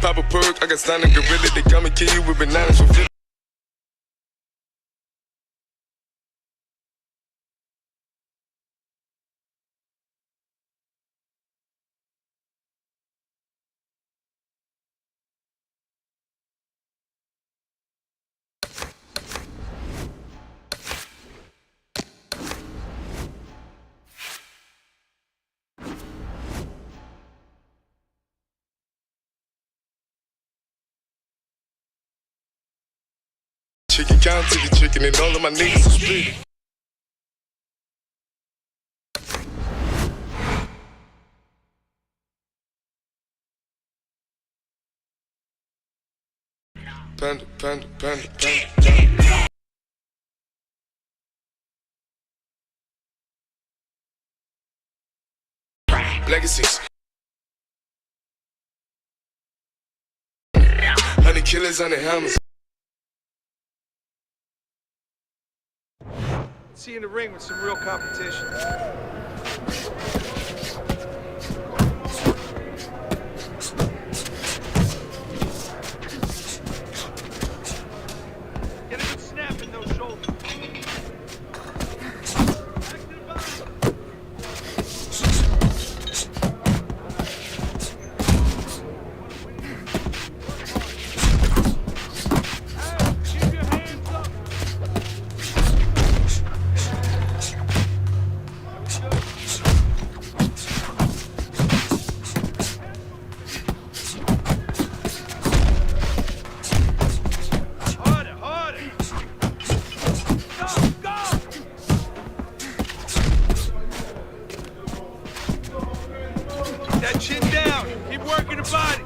Pop a perk, I got signed a gorilla. They come and kill you with bananas for 50. Chicken count to the chicken and all of my niggas are split. Panda, panda, panda, panda. Legacies. 100 killers on the helmets. See you in the ring with some real competition. Get a good snap in those shoulders. That chin down. Keep working the body.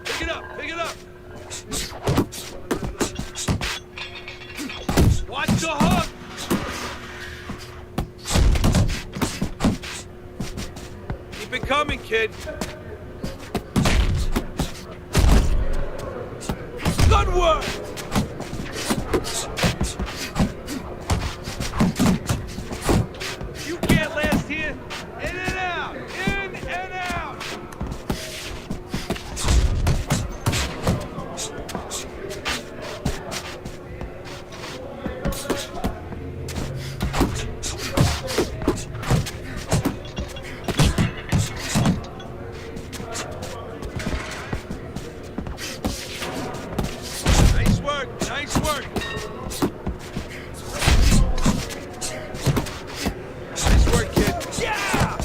Pick it up. Pick it up. Watch the hook. Keep it coming, kid. Good work. Nice work. Nice work, kid. Yeah!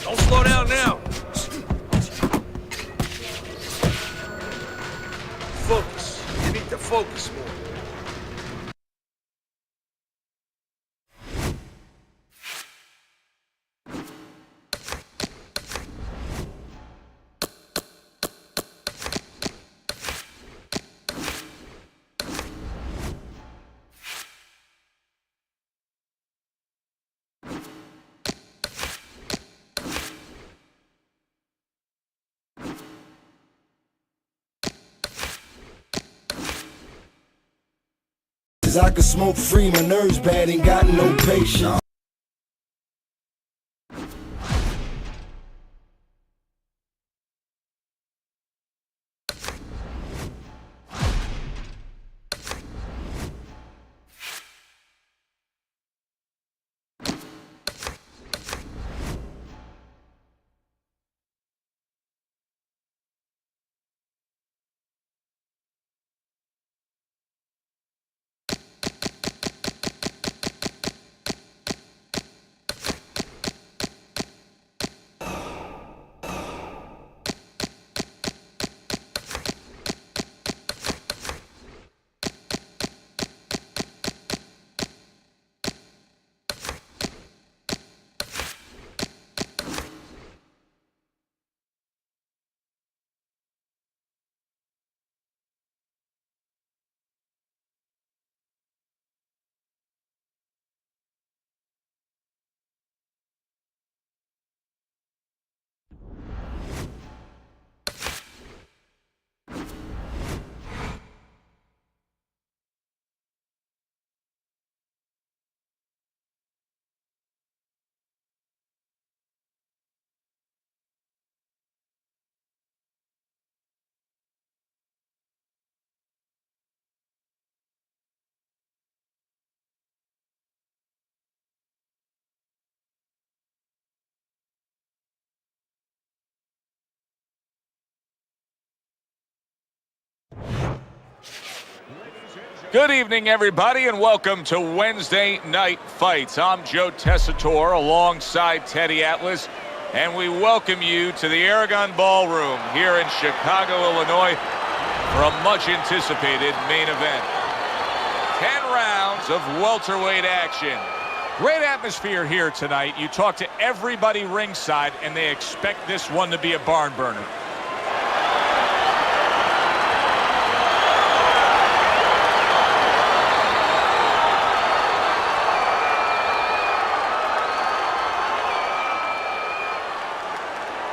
Don't slow down now. Focus. You need to focus more. I could smoke free, my nerves bad, ain't got no patience. Good evening, everybody, and welcome to Wednesday Night Fights. I'm Joe Tessitore alongside Teddy Atlas, and we welcome you to the Aragon Ballroom here in Chicago, Illinois, for a much-anticipated main event. 10 rounds of welterweight action. Great atmosphere here tonight. You talk to everybody ringside, and they expect this one to be a barn burner.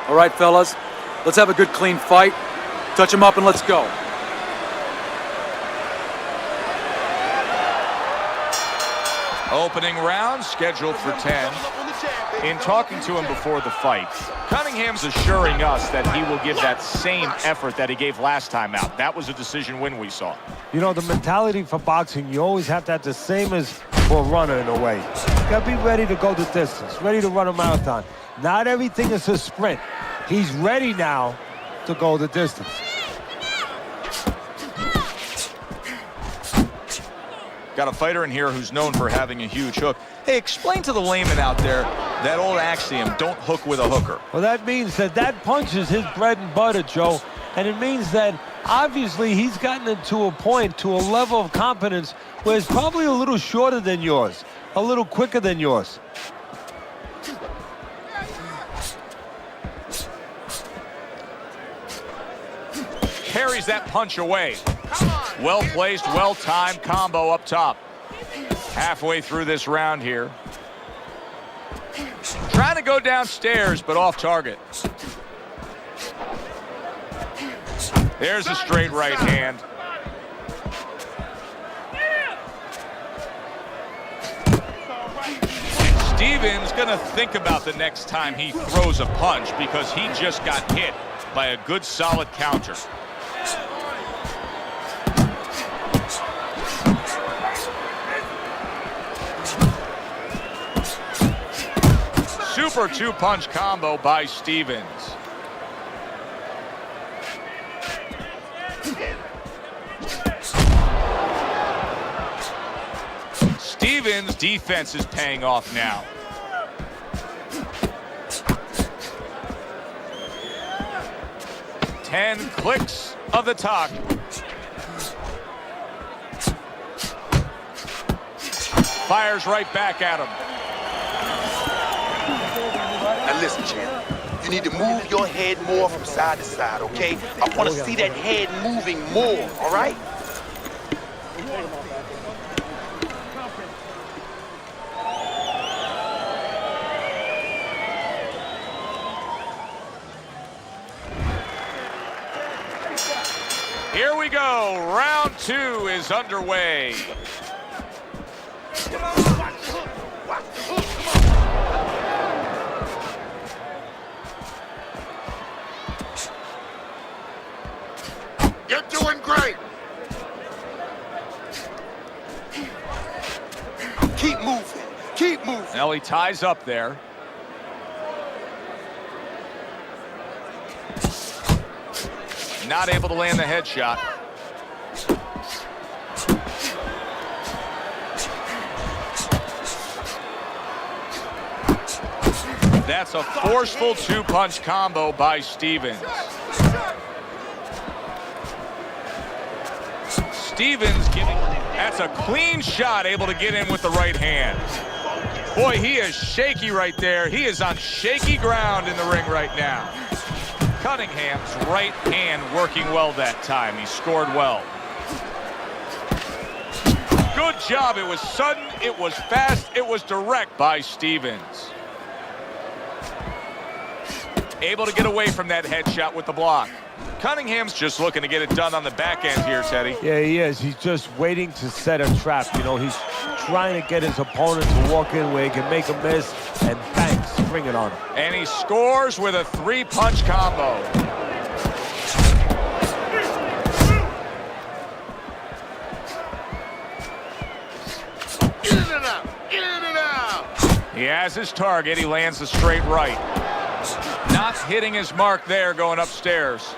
All right, fellas, let's have a good, clean fight. Touch him up and let's go. Opening round scheduled for 10. In talking to him before the fight, Cunningham's assuring us that he will give that same effort that he gave last time out. That was a decision win we saw. You know, the mentality for boxing, you always have to have the same as for a runner in a way. You gotta be ready to go the distance, ready to run a marathon. Not everything is a sprint. He's ready now to go the distance. Got a fighter in here who's known for having a huge hook. Hey, explain to the layman out there that old axiom, don't hook with a hooker. Well, that means that punch is his bread and butter, Joe. And it means that obviously he's gotten into a point, to a level of competence where it's probably a little shorter than yours, a little quicker than yours. Carries that punch away. Well-placed, well-timed combo up top. Halfway through this round here. Trying to go downstairs, but off target. There's a straight right hand. Stevens gonna think about the next time he throws a punch because he just got hit by a good solid counter. Super two-punch combo by Stevens. Stevens' defense is paying off now. Ten clicks of the talk. Fires right back at him. Now listen, champ. You need to move your head more from side to side, okay? I want to see that head moving more, all right? Here we go. Round 2 is underway. You're doing great. Keep moving. Keep moving. Now he ties up there. Not able to land the headshot. That's a forceful two-punch combo by Stevens. Stevens giving, that's a clean shot, able to get in with the right hand. Boy, he is shaky right there. He is on shaky ground in the ring right now. Cunningham's right hand working well that time. He scored well. Good job. It was sudden, it was fast, it was direct by Stevens. Able to get away from that headshot with the block. Cunningham's just looking to get it done on the back end here, Teddy. Yeah, he is. He's just waiting to set a trap. You know, he's trying to get his opponent to walk in where he can make a miss and bang, spring it on him. And he scores with a three-punch combo. In and out. In and out. He has his target. He lands the straight right. Not hitting his mark there, going upstairs.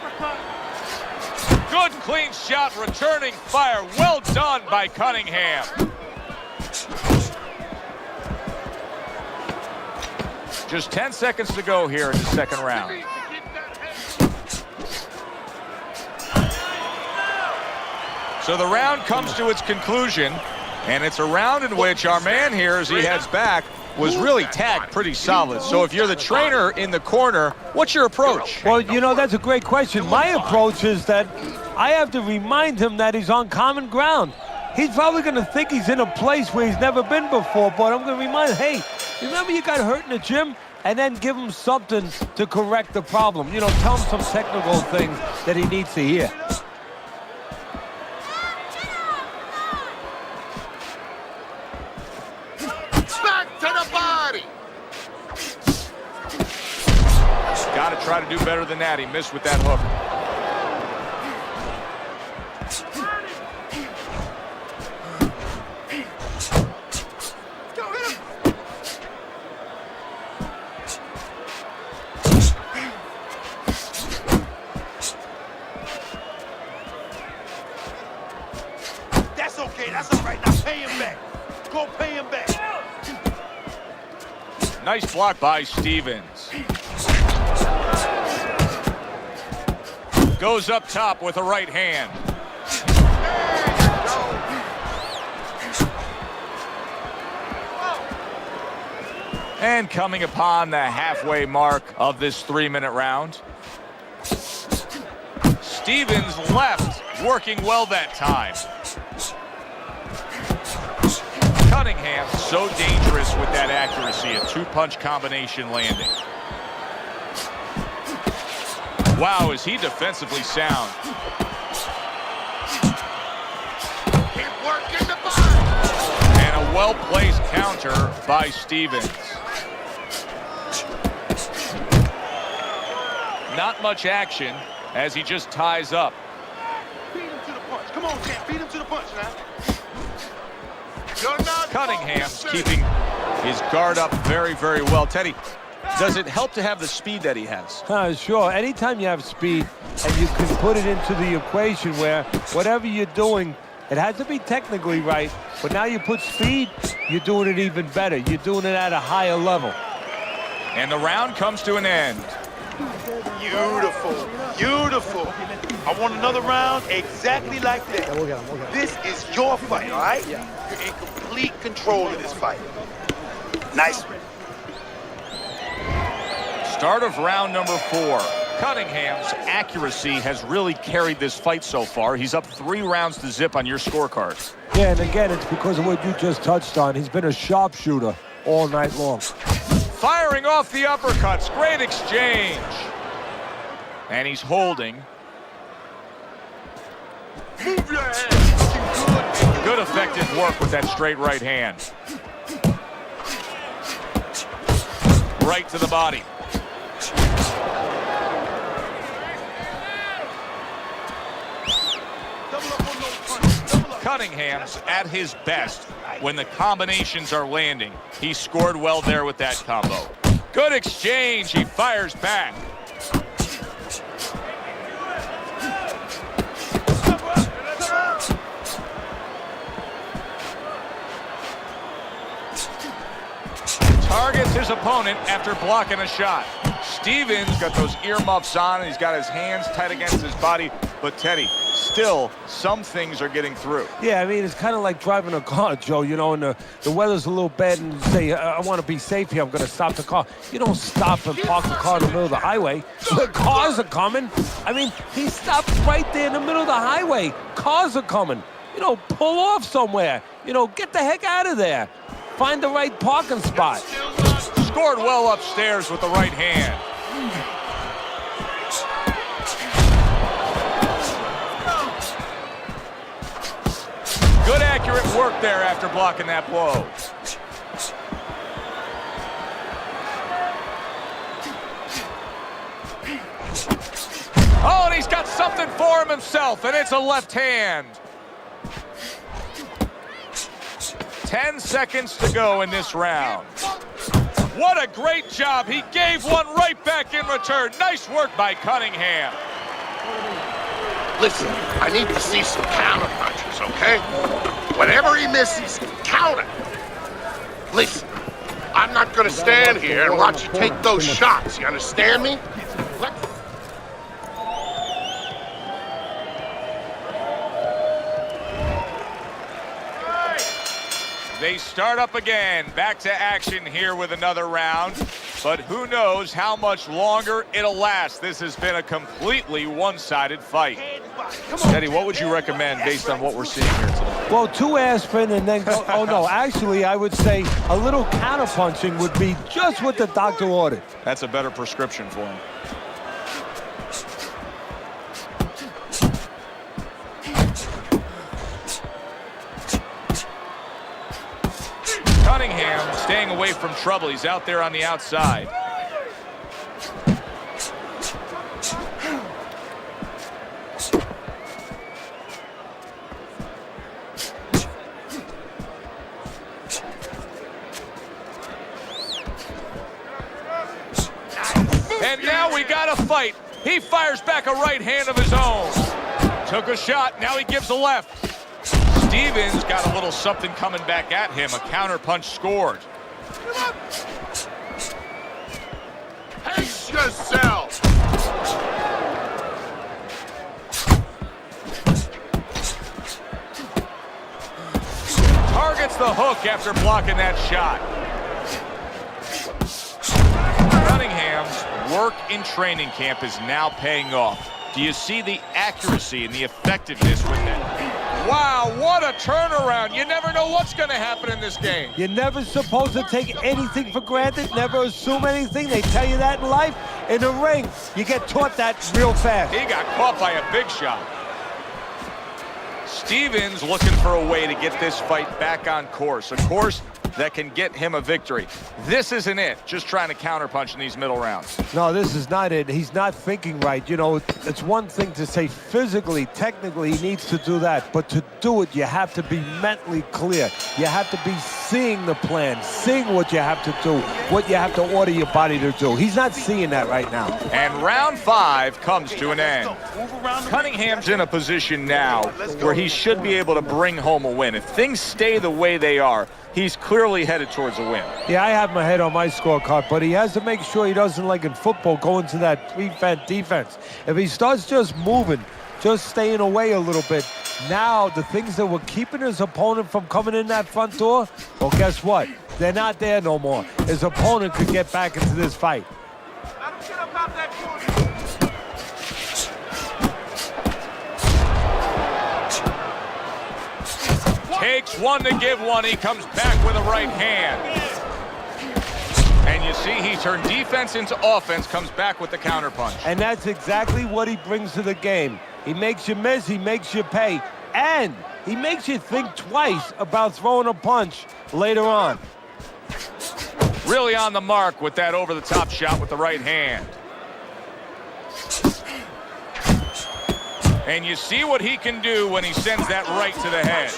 Good clean shot, returning fire. Well done by Cunningham. Just 10 seconds to go here in the second round. So the round comes to its conclusion, and it's a round in which our man here, as he heads back, was really tagged pretty solid. So if you're the trainer in the corner, what's your approach? Well, you know, that's a great question. My approach is that I have to remind him that he's on common ground. He's probably going to think he's in a place where he's never been before, but I'm going to remind him, hey, remember you got hurt in the gym? And then give him something to correct the problem. You know, tell him some technical things that he needs to hear. Back to the body. Got to try to do better than that. He missed with that hook. That's okay. That's all right. Now pay him back. Go pay him back. Nice block by Stevens. Goes up top with a right hand. And coming upon the halfway mark of this 3-minute round. Stevens left, working well that time. Cunningham, so dangerous with that accuracy, a two-punch combination landing. Wow, is he defensively sound. Keep working the body. And a well-placed counter by Stevens. Not much action as he just ties up. Beat him to the punch. Come on, champ. Beat him to the punch now. You're not Cunningham's focusing. keeping his guard up very, very well. Teddy, does it help to have the speed that he has? Sure. Anytime you have speed and you can put it into the equation where whatever you're doing, it has to be technically right, but now you put speed, you're doing it even better. You're doing it at a higher level. And the round comes to an end. Beautiful. Beautiful. I want another round exactly like that. This is your fight, all right? You're in complete control of this fight. Nice. Start of round number 4. Cunningham's accuracy has really carried this fight so far. He's up 3 rounds to zip on your scorecards. Yeah, and again, it's because of what you just touched on. He's been a sharpshooter all night long. Firing off the uppercuts. Great exchange. And he's holding. Move your head. Good effective work with that straight right hand. Right to the body. Cunningham's at his best when the combinations are landing. He scored well there with that combo. Good exchange. He fires back. Targets his opponent after blocking a shot. Stevens got those earmuffs on and he's got his hands tight against his body. But Teddy, still, some things are getting through. Yeah, I mean, it's kind of like driving a car, Joe, you know, and the weather's a little bad and you say, I want to be safe here, I'm going to stop the car. You don't stop and park the car in the middle of the highway. The cars are coming. I mean, he stopped right there in the middle of the highway. Cars are coming. You know, pull off somewhere. You know, get the heck out of there. Find the right parking spot. Scored well upstairs with the right hand. Good accurate work there after blocking that blow. Oh, and he's got something for him himself, and it's a left hand. 10 seconds to go in this round. What a great job. He gave one right back in return. Nice work by Cunningham. Listen, I need to see some counter punches, okay? Whatever he misses, counter. Listen, I'm not gonna stand here and watch you take those shots, you understand me? They start up again, back to action here with another round, but who knows how much longer it'll last. This has been a completely one-sided fight. Teddy, what would you recommend based on what we're seeing here tonight? Well, 2 aspirin and then go, oh no, actually I would say a little counterpunching would be just what the doctor ordered. That's a better prescription for him. Cunningham staying away from trouble. He's out there on the outside. And now we got a fight. He fires back a right hand of his own. Took a shot, now he gives a left. Stevens got a little something coming back at him. A counter punch scored. Pace yourself! Targets the hook after blocking that shot. Cunningham's work in training camp is now paying off. Do you see the accuracy and the effectiveness with that? Wow, what a turnaround. You never know what's going to happen in this game. You're never supposed to take anything for granted, never assume anything. They tell you that in life. In the ring, you get taught that real fast. He got caught by a big shot. Stevens looking for a way to get this fight back on course. A course that can get him a victory. This isn't it, just trying to counterpunch in these middle rounds. No, this is not it. He's not thinking right. You know, it's one thing to say physically, technically, he needs to do that. But to do it, you have to be mentally clear. You have to be seeing the plan, seeing what you have to do, what you have to order your body to do. He's not seeing that right now. And round 5 comes to an end. Cunningham's in a position now where he should be able to bring home a win. If things stay the way they are, he's clearly headed towards a win. Yeah, I have my head on my scorecard, but he has to make sure he doesn't, like in football, go into that prevent defense. If he starts just moving, just staying away a little bit, now the things that were keeping his opponent from coming in that front door, well, guess what? They're not there no more. His opponent could get back into this fight. Takes one to give one. He comes back with a right hand. And you see he turned defense into offense, comes back with the counterpunch. And that's exactly what he brings to the game. He makes you miss, he makes you pay, and he makes you think twice about throwing a punch later on. Really on the mark with that over-the-top shot with the right hand. And you see what he can do when he sends that right to the head.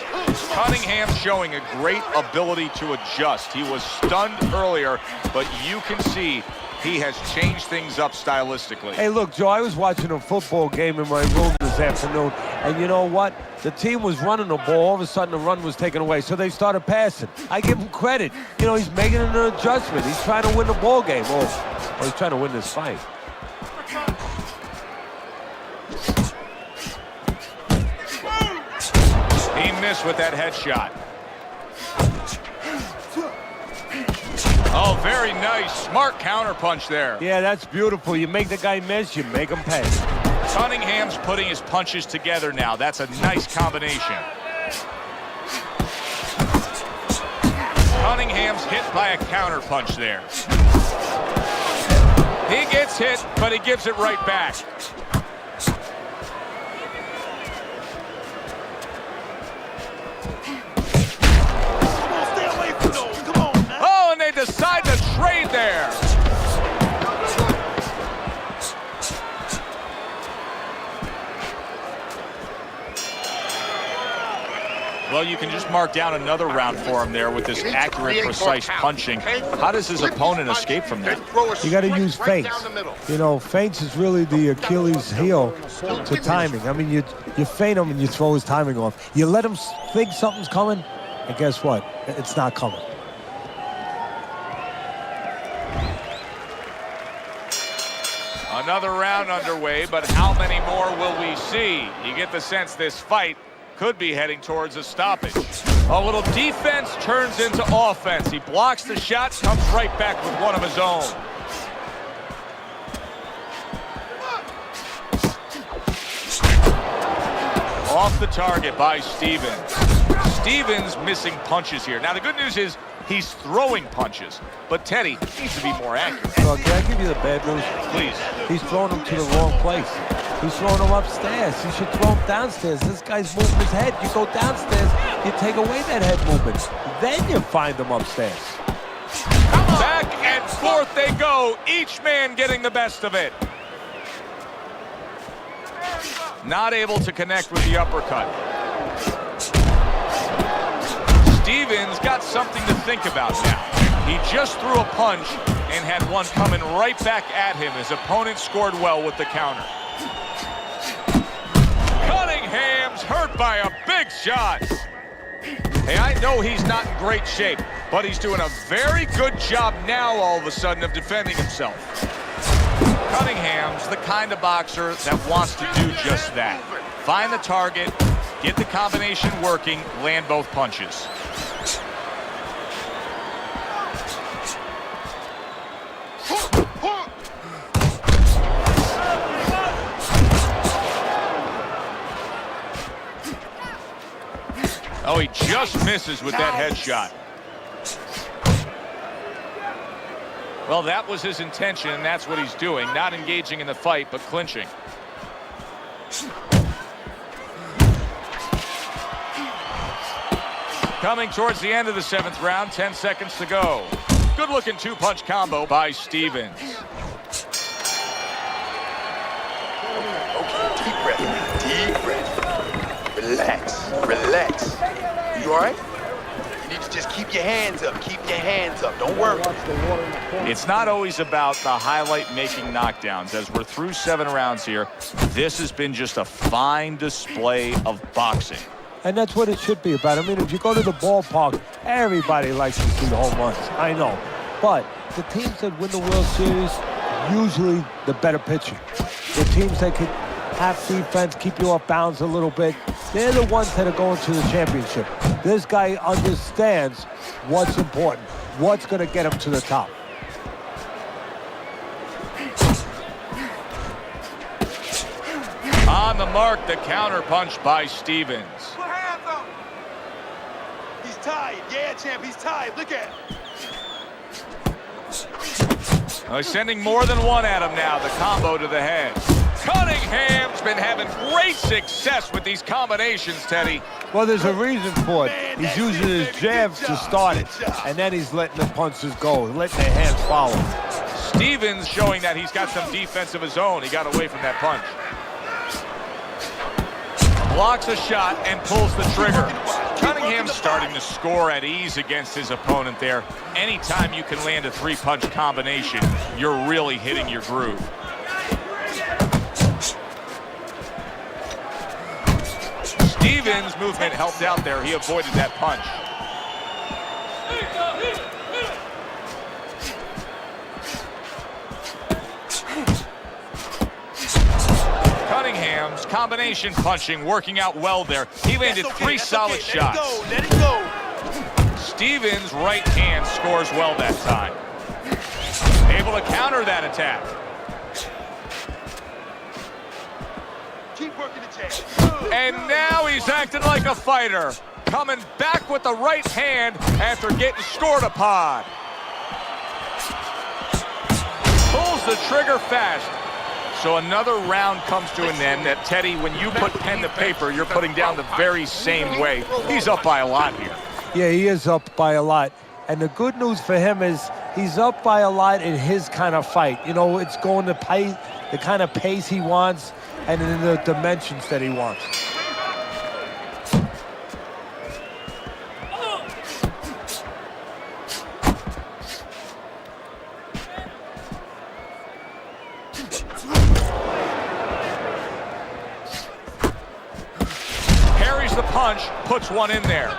Cunningham showing a great ability to adjust. He was stunned earlier, but you can see he has changed things up stylistically. Hey, look, Joe, I was watching a football game in my room this afternoon, and you know what? The team was running the ball. All of a sudden, the run was taken away, so they started passing. I give him credit. You know, he's making an adjustment. He's trying to win the ball game. Oh, he's trying to win this fight. He missed with that headshot. Oh, very nice. Smart counterpunch there. Yeah, that's beautiful. You make the guy miss, you make him pay. Cunningham's putting his punches together now. That's a nice combination. Cunningham's hit by a counterpunch there. He gets hit, but he gives it right back. Decide to trade there. Well, you can just mark down another round for him there with this accurate, precise punching. How does his opponent escape from that? You got to use feints. You know, feints is really the Achilles heel to timing. I mean, you feint him and you throw his timing off. You let him think something's coming, and guess what? It's not coming. Another round underway, but how many more will we see? You get the sense this fight could be heading towards a stoppage. A little defense turns into offense. He blocks the shot, comes right back with one of his own. Off the target by Stevens. Stevens missing punches here. Now the good news is he's throwing punches, but Teddy needs to be more accurate. Well, can I give you the bad news? Please. He's throwing him to the wrong place. He's throwing him upstairs. He should throw him downstairs. This guy's moving his head. You go downstairs, you take away that head movement. Then you find him upstairs. Back and forth they go, each man getting the best of it. Not able to connect with the uppercut. Stevens got something to think about now. He just threw a punch and had one coming right back at him. His opponent scored well with the counter. Cunningham's hurt by a big shot. Hey, I know he's not in great shape, but he's doing a very good job now all of a sudden of defending himself. Cunningham's the kind of boxer that wants to do just that. Find the target, get the combination working, land both punches. Oh, he just misses with that headshot. Well, that was his intention, and that's what he's doing. Not engaging in the fight, but clinching. Coming towards the end of the 7th round, 10 seconds to go. Good-looking two-punch combo by Stevens. Okay, deep breath now, deep breath. Relax, relax. You all right? You need to just keep your hands up, keep your hands up. Don't worry. It's not always about the highlight-making knockdowns. As we're through 7 rounds here, this has been just a fine display of boxing. And that's what it should be about. I mean, if you go to the ballpark, everybody likes to see home runs. I know. But the teams that win the World Series, usually the better pitching. The teams that can have defense, keep you off balance a little bit, they're the ones that are going to the championship. This guy understands what's important, what's going to get him to the top. On the mark, the counter punch by Stevens. Put hands up. He's tired. Yeah, champ, he's tired. Look at him. He's sending more than one at him now, the combo to the head. Cunningham's been having great success with these combinations, Teddy. Well, there's a reason for it. He's using his jabs to start it, and then he's letting the punches go, letting the hands follow. Stevens showing that he's got some defense of his own. He got away from that punch. Blocks a shot and pulls the trigger. Cunningham's starting to score at ease against his opponent there. Anytime you can land a 3-punch combination, you're really hitting your groove. Stevens' movement helped out there. He avoided that punch. Cunningham's combination punching working out well there. He landed 3 solid shots. Let it go. Stevens' right hand scores well that time. Able to counter that attack. Keep working the jab. And now he's acting like a fighter. Coming back with the right hand after getting scored upon. Pulls the trigger fast. So another round comes to an end that, Teddy, when you put pen to paper, you're putting down the very same way. He's up by a lot here. Yeah, he is up by a lot. And the good news for him is he's up by a lot in his kind of fight. You know, it's going to pay the kind of pace he wants and in the dimensions that he wants. punch puts one in there.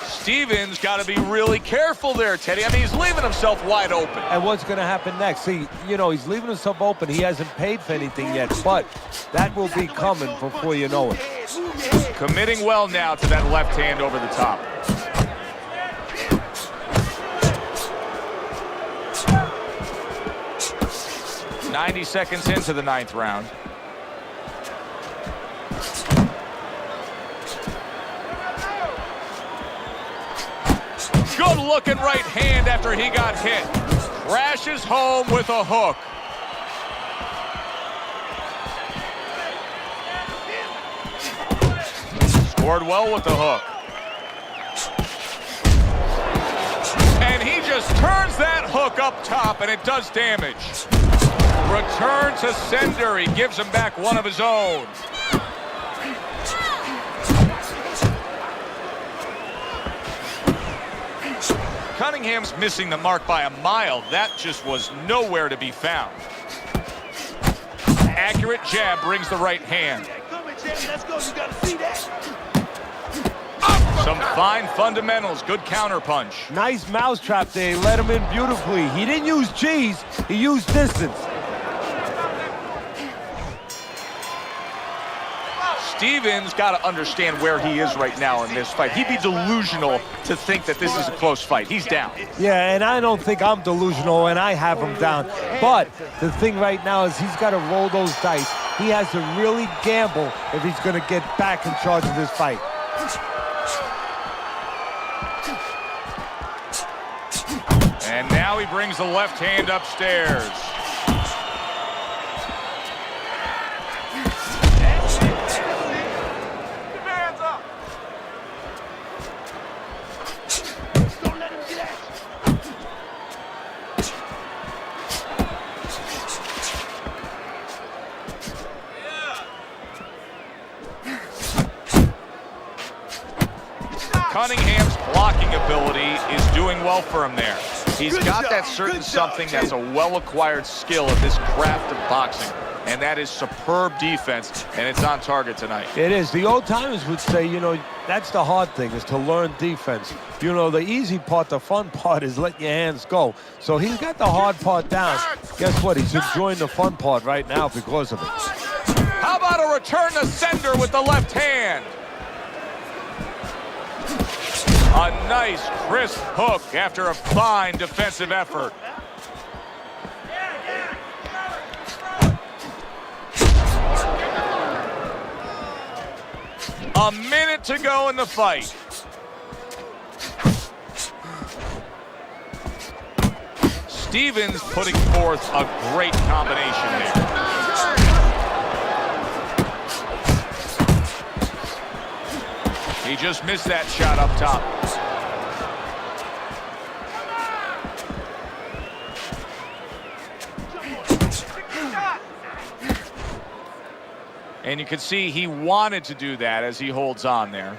Stevens got to be really careful there, Teddy. I mean, he's leaving himself wide open. And what's going to happen next? See, you know, he's leaving himself open. He hasn't paid for anything yet, but that will be coming before you know it. Committing well now to that left hand over the top. "90 seconds into the 9th round. Good looking right hand after he got hit. Crashes home with a hook. Scored well with the hook. And he just turns that hook up top and it does damage. Return to sender. He gives him back one of his own. Cunningham's missing the mark by a mile. That just was nowhere to be found. Accurate jab brings the right hand. Some fine fundamentals. Good counterpunch. Nice mousetrap there. He let him in beautifully. He didn't use cheese. He used distance. Stevens got to understand where he is right now in this fight. He'd be delusional to think that this is a close fight. He's down. Yeah, and I don't think I'm delusional, and I have him down. But the thing right now is he's got to roll those dice. He has to really gamble if he's going to get back in charge of this fight. And now he brings the left hand upstairs. Cunningham's blocking ability is doing well for him there. He's got that certain something that's a well-acquired skill of this craft of boxing, and that is superb defense, and it's on target tonight. It is. The old timers would say, you know, that's the hard thing, is to learn defense. You know, the easy part, the fun part is letting your hands go. So he's got the hard part down. Guess what? He's enjoying the fun part right now because of it. How about a return to sender with the left hand? A nice, crisp hook after a fine defensive effort. A minute to go in the fight. Stevens putting forth a great combination there. He just missed that shot up top. And you can see he wanted to do that as he holds on there.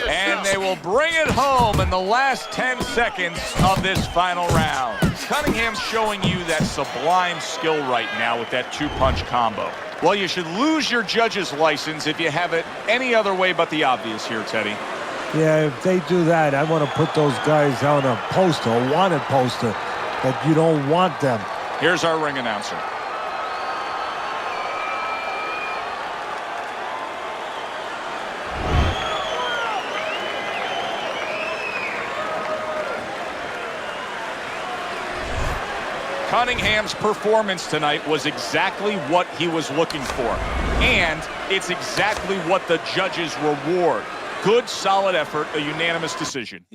And they will bring it home in the last 10 seconds of this final round. Cunningham's showing you that sublime skill right now with that two-punch combo. Well, you should lose your judge's license if you have it any other way but the obvious here, Teddy. Yeah, if they do that, I want to put those guys on a poster, a wanted poster, that you don't want them. Here's our ring announcer. Cunningham's performance tonight was exactly what he was looking for. And it's exactly what the judges reward. Good, solid effort, a unanimous decision.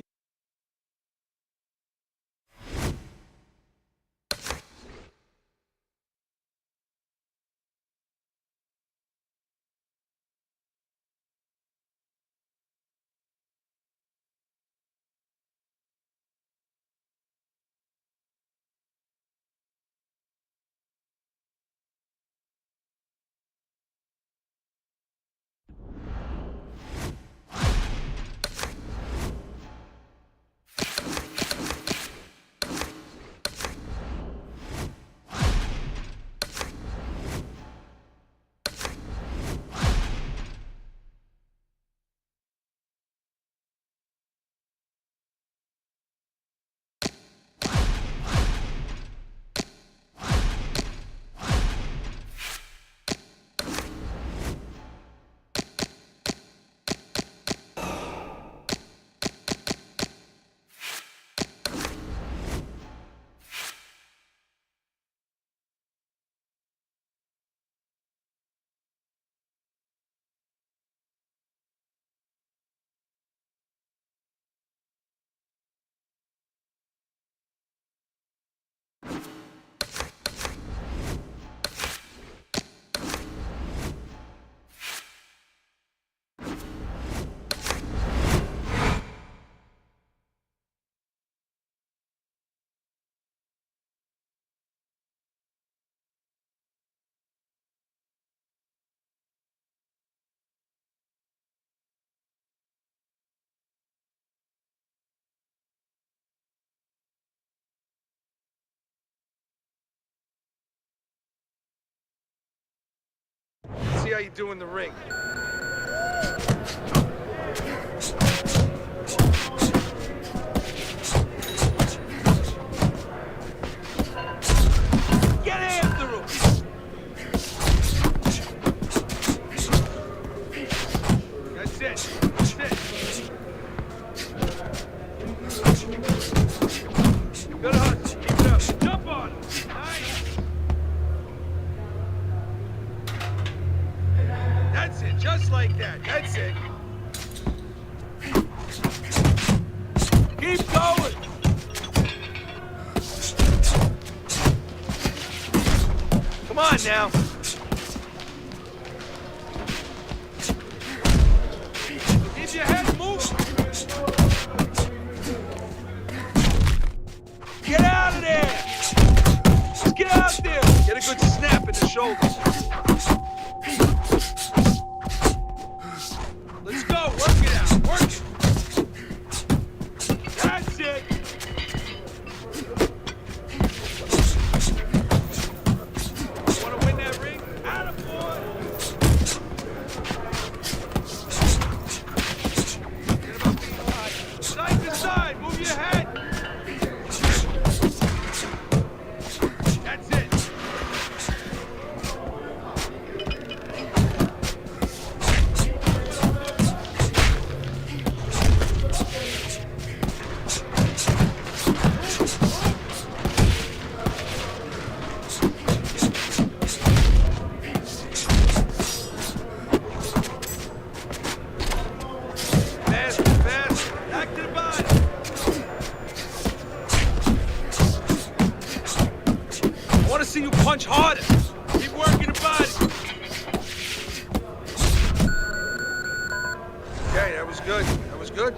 see how you do in the ring. Get after him! That's it. That's it. Good hunt. Keep it up. Jump on him. Nice. That's it. Just like that. That's it. Keep going. Come on now. Keep your head moving. Get out of there! Just get out there! Get a good snap in the shoulders. Let's go! Work it out! Work it! That's it! Want to win that ring? Attaboy! Get him up the side. Side to side! Move your head! That's it. Fast, fast. Back to the body. I want to see you punch harder. Keep working the body. Okay, that was good. That was good.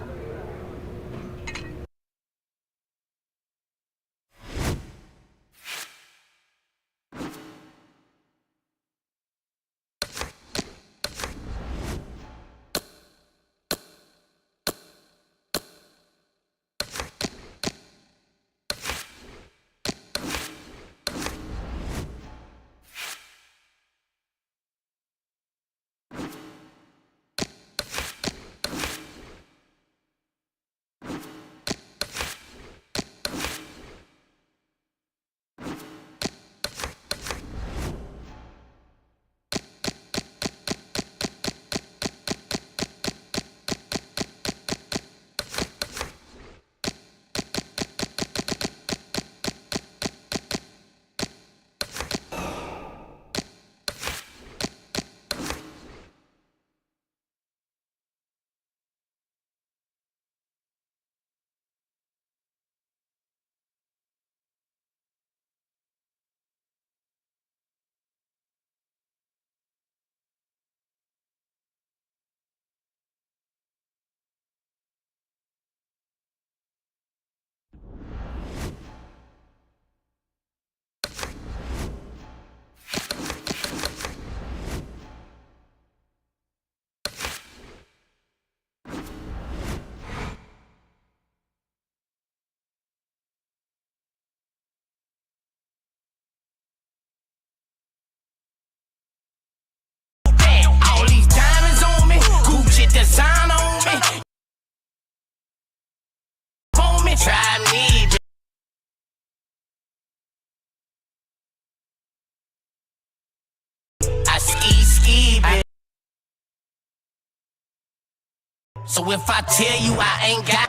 So if I tell you I ain't got...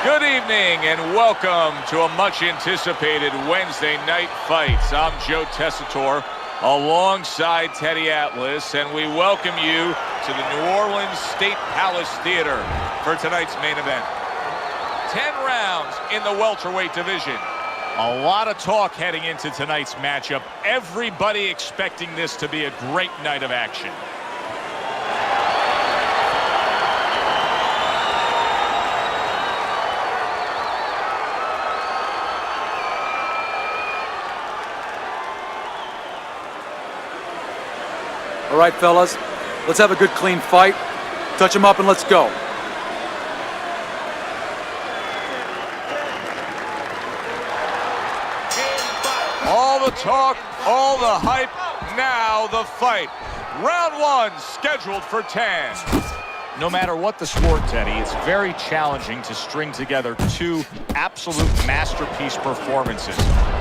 Good evening and welcome to a much anticipated Wednesday night fights. I'm Joe Tessitore alongside Teddy Atlas, and we welcome you to the New Orleans State Palace Theater for tonight's main event. 10 rounds in the welterweight division. A lot of talk heading into tonight's matchup. Everybody expecting this to be a great night of action. All right, fellas, let's have a good, clean fight. Touch him up and let's go. All the talk, all the hype, now the fight. Round one scheduled for 10. No matter what the sport, Teddy, it's very challenging to string together two absolute masterpiece performances.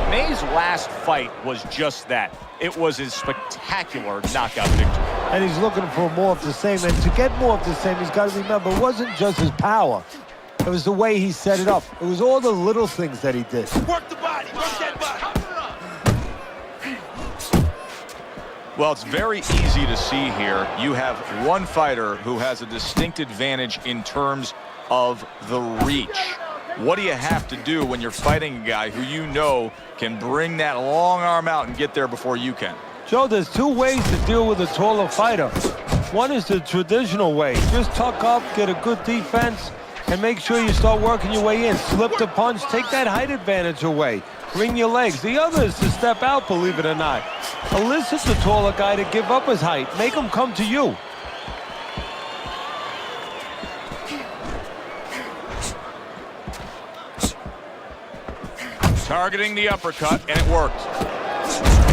May's last fight was just that. It was a spectacular knockout victory. And he's looking for more of the same. And to get more of the same, he's got to remember, it wasn't just his power. It was the way he set it up. It was all the little things that he did. Work the body, work that body. Well, it's very easy to see here. You have one fighter who has a distinct advantage in terms of the reach. What do you have to do when you're fighting a guy who you know can bring that long arm out and get there before you can? Joe, there's two ways to deal with a taller fighter. One is the traditional way. Just tuck up, get a good defense, and make sure you start working your way in. Slip the punch, take that height advantage away. Bring your legs. The other is to step out, believe it or not. Elicit the taller guy to give up his height. Make him come to you. Targeting the uppercut, and it worked.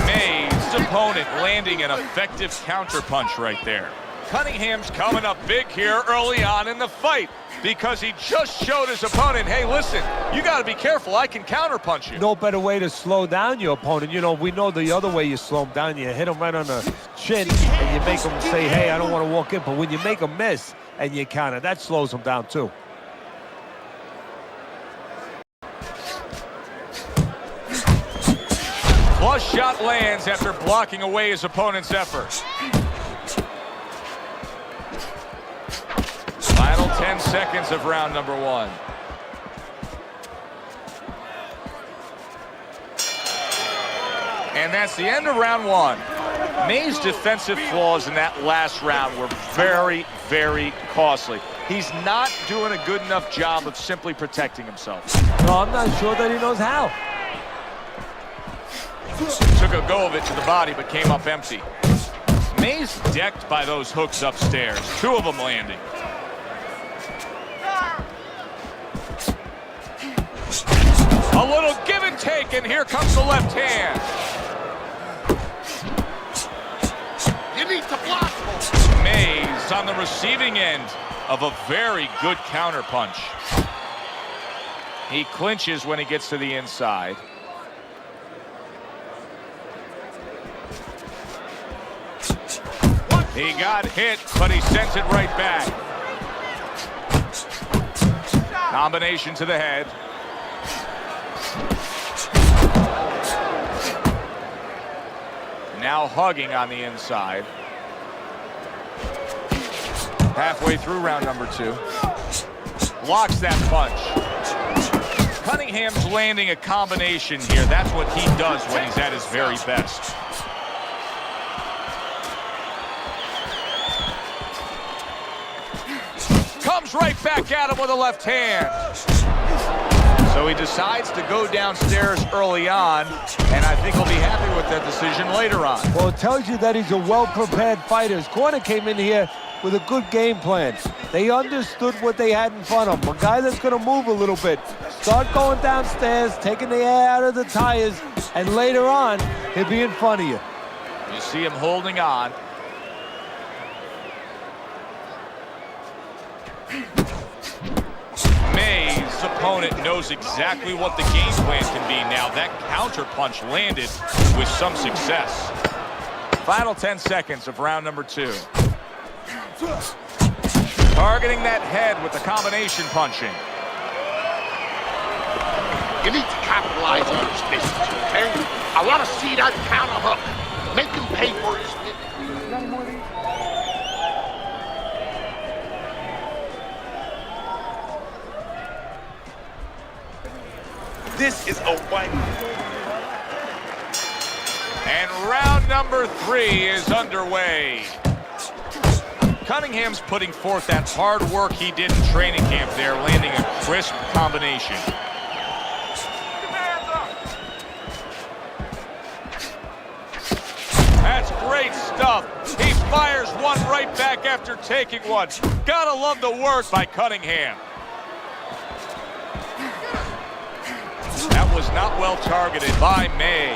May's opponent landing an effective counterpunch right there. Cunningham's coming up big here early on in the fight because he just showed his opponent, hey, listen, you got to be careful. I can counterpunch you. No better way to slow down your opponent. You know, we know the other way you slow him down. You hit him right on the chin, and you make him say, hey, I don't want to walk in. But when you make him miss and you counter, that slows him down, too. Flush shot lands after blocking away his opponent's effort. Final 10 seconds of round number one. And that's the end of round one. May's defensive flaws in that last round were very, very costly. He's not doing a good enough job of simply protecting himself. No, I'm not sure that he knows how. Took a go of it to the body, but came up empty. May's decked by those hooks upstairs, two of them landing. A little give and take, and here comes the left hand. You need to block. May's on the receiving end of a very good counterpunch. He clinches when he gets to the inside. He got hit, but he sends it right back. Combination to the head. Now hugging on the inside. Halfway through round number two. Blocks that punch. Cunningham's landing a combination here. That's what he does when he's at his very best. Comes right back at him with a left hand. So he decides to go downstairs early on, and I think he'll be happy with that decision later on. Well, it tells you that he's a well-prepared fighter. His corner came in here with a good game plan. They understood what they had in front of them. A guy that's going to move a little bit. Start going downstairs, taking the air out of the tires, and later on, he'll be in front of you. You see him holding on. May's opponent knows exactly what the game plan can be now. That counter punch landed with some success. Final 10 seconds of round number two. Targeting that head with the combination punching. You need to capitalize on his distance, okay? I want to see that counter hook. Make him pay for his... This is a white. And round number three is underway. Cunningham's putting forth that hard work he did in training camp there, landing a crisp combination. That's great stuff. He fires one right back after taking one. Gotta love the work by Cunningham. That was not well targeted by May.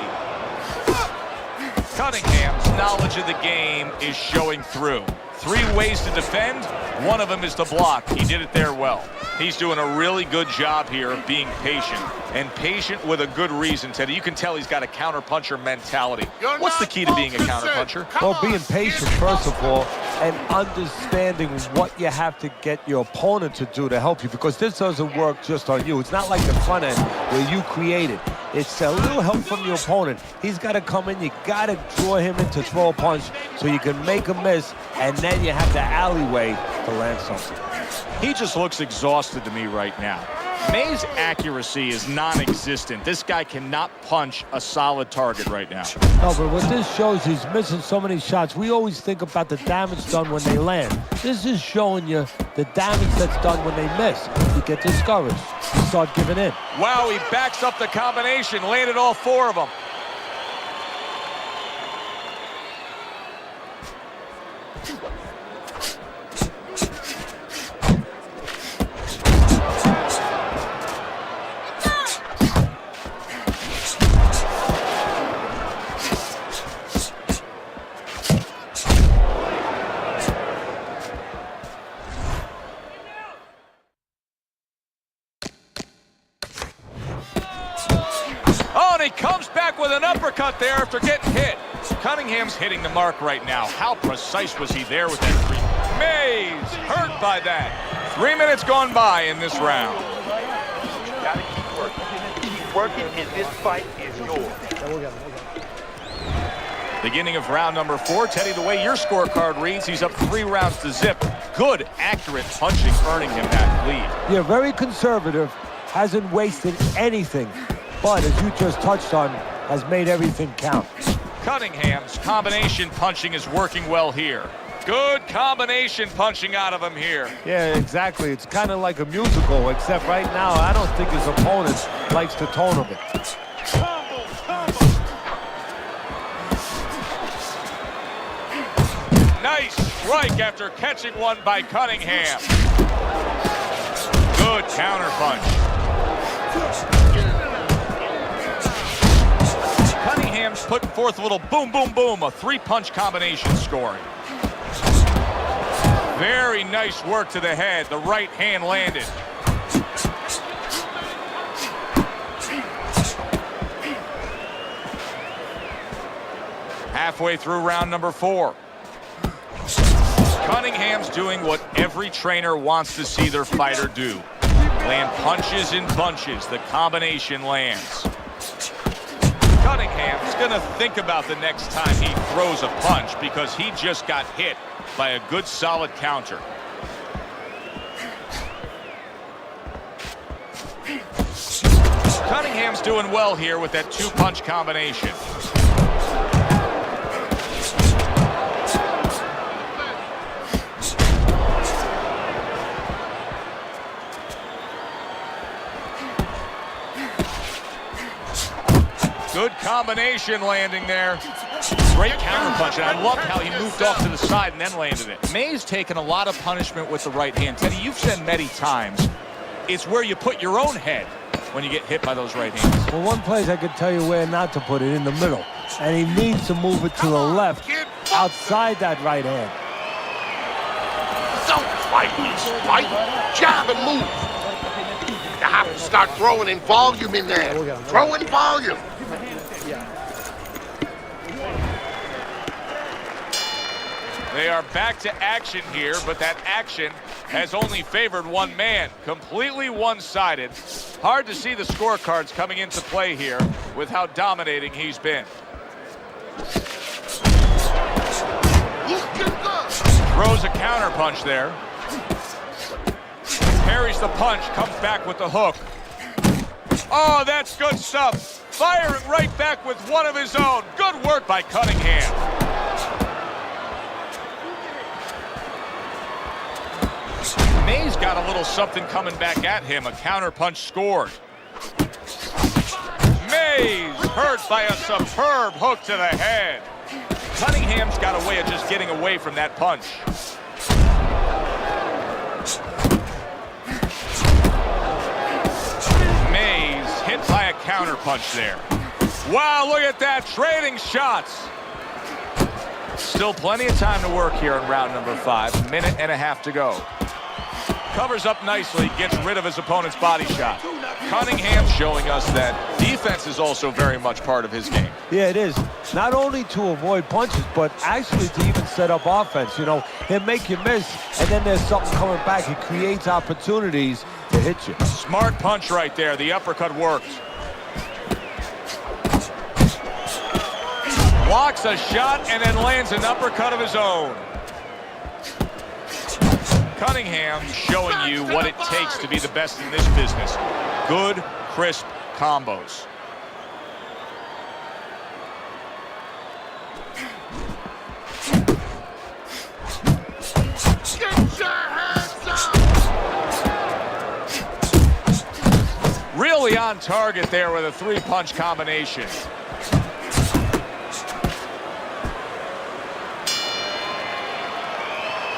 Cunningham's knowledge of the game is showing through. 3 ways to defend. One of them is to block. He did it there well. He's doing a really good job here of being patient. And patient with a good reason, Teddy. You can tell he's got a counterpuncher mentality. What's the key to being a counterpuncher? Well, being patient, first of all, and understanding what you have to get your opponent to do to help you, because this doesn't work just on you. It's not like the front end where you create it. It's a little help from your opponent. He's got to come in. You got to draw him in to throw a punch so you can make a miss, and then you have the alleyway to land something. He just looks exhausted to me right now. May's accuracy is non-existent. This guy cannot punch a solid target right now. No, but what this shows, he's missing so many shots. We always think about the damage done when they land. This is showing you the damage that's done when they miss. You get discouraged. You start giving in. Wow, he backs up the combination, landed all 4 of them. He comes back with an uppercut there after getting hit. Cunningham's hitting the mark right now. How precise was he there with that 3? Mays hurt by that. 3 minutes gone by in this round. You gotta keep working. Keep working, and this fight is yours. Beginning of round number 4. Teddy, the way your scorecard reads, he's up 3 rounds to zip. Good, accurate punching earning him that lead. Yeah, very conservative. Hasn't wasted anything. But as you just touched on, has made everything count. Cunningham's combination punching is working well here. Good combination punching out of him here. Yeah, exactly. It's kind of like a musical, except right now, I don't think his opponent likes the tone of it. Nice strike after catching one by Cunningham. Good counter punch. Cunningham's putting forth a little boom, boom, boom, a 3-punch combination scoring. Very nice work to the head. The right hand landed. Halfway through round number 4. Cunningham's doing what every trainer wants to see their fighter do. Land punches in bunches. The combination lands. Cunningham's going to think about the next time he throws a punch because he just got hit by a good solid counter. Cunningham's doing well here with that 2-punch combination. Good combination landing there. Great counterpunch, and I loved how he moved off to the side and then landed it. May's taken a lot of punishment with the right hand. Teddy, you've said many times, it's where you put your own head when you get hit by those right hands. Well, one place I could tell you where not to put it, in the middle. And he needs to move it to the left, outside that right hand. Don't fight me, fight. Jab and move. You have to start throwing in volume in there. Throw in volume. They are back to action here, but that action has only favored one man. Completely one-sided. Hard to see the scorecards coming into play here with how dominating he's been. Throws a counter punch there. Parries the punch, comes back with the hook. Oh, that's good stuff. Firing right back with one of his own. Good work by Cunningham. May's got a little something coming back at him. A counter punch scored. Mays hurt by a superb hook to the head. Cunningham's got a way of just getting away from that punch. Mays hit by a counter punch there. Wow, look at that, trading shots. Still plenty of time to work here in round number 5. Minute and a half to go. Covers up nicely, gets rid of his opponent's body shot. Cunningham showing us that defense is also very much part of his game. Yeah, it is. Not only to avoid punches, but actually to even set up offense. You know, he'll make you miss, and then there's something coming back. He creates opportunities to hit you. Smart punch right there. The uppercut worked. Blocks a shot and then lands an uppercut of his own. Cunningham showing you what it takes to be the best in this business. Good, crisp combos. Get your hands up! Really on target there with a 3-punch combination.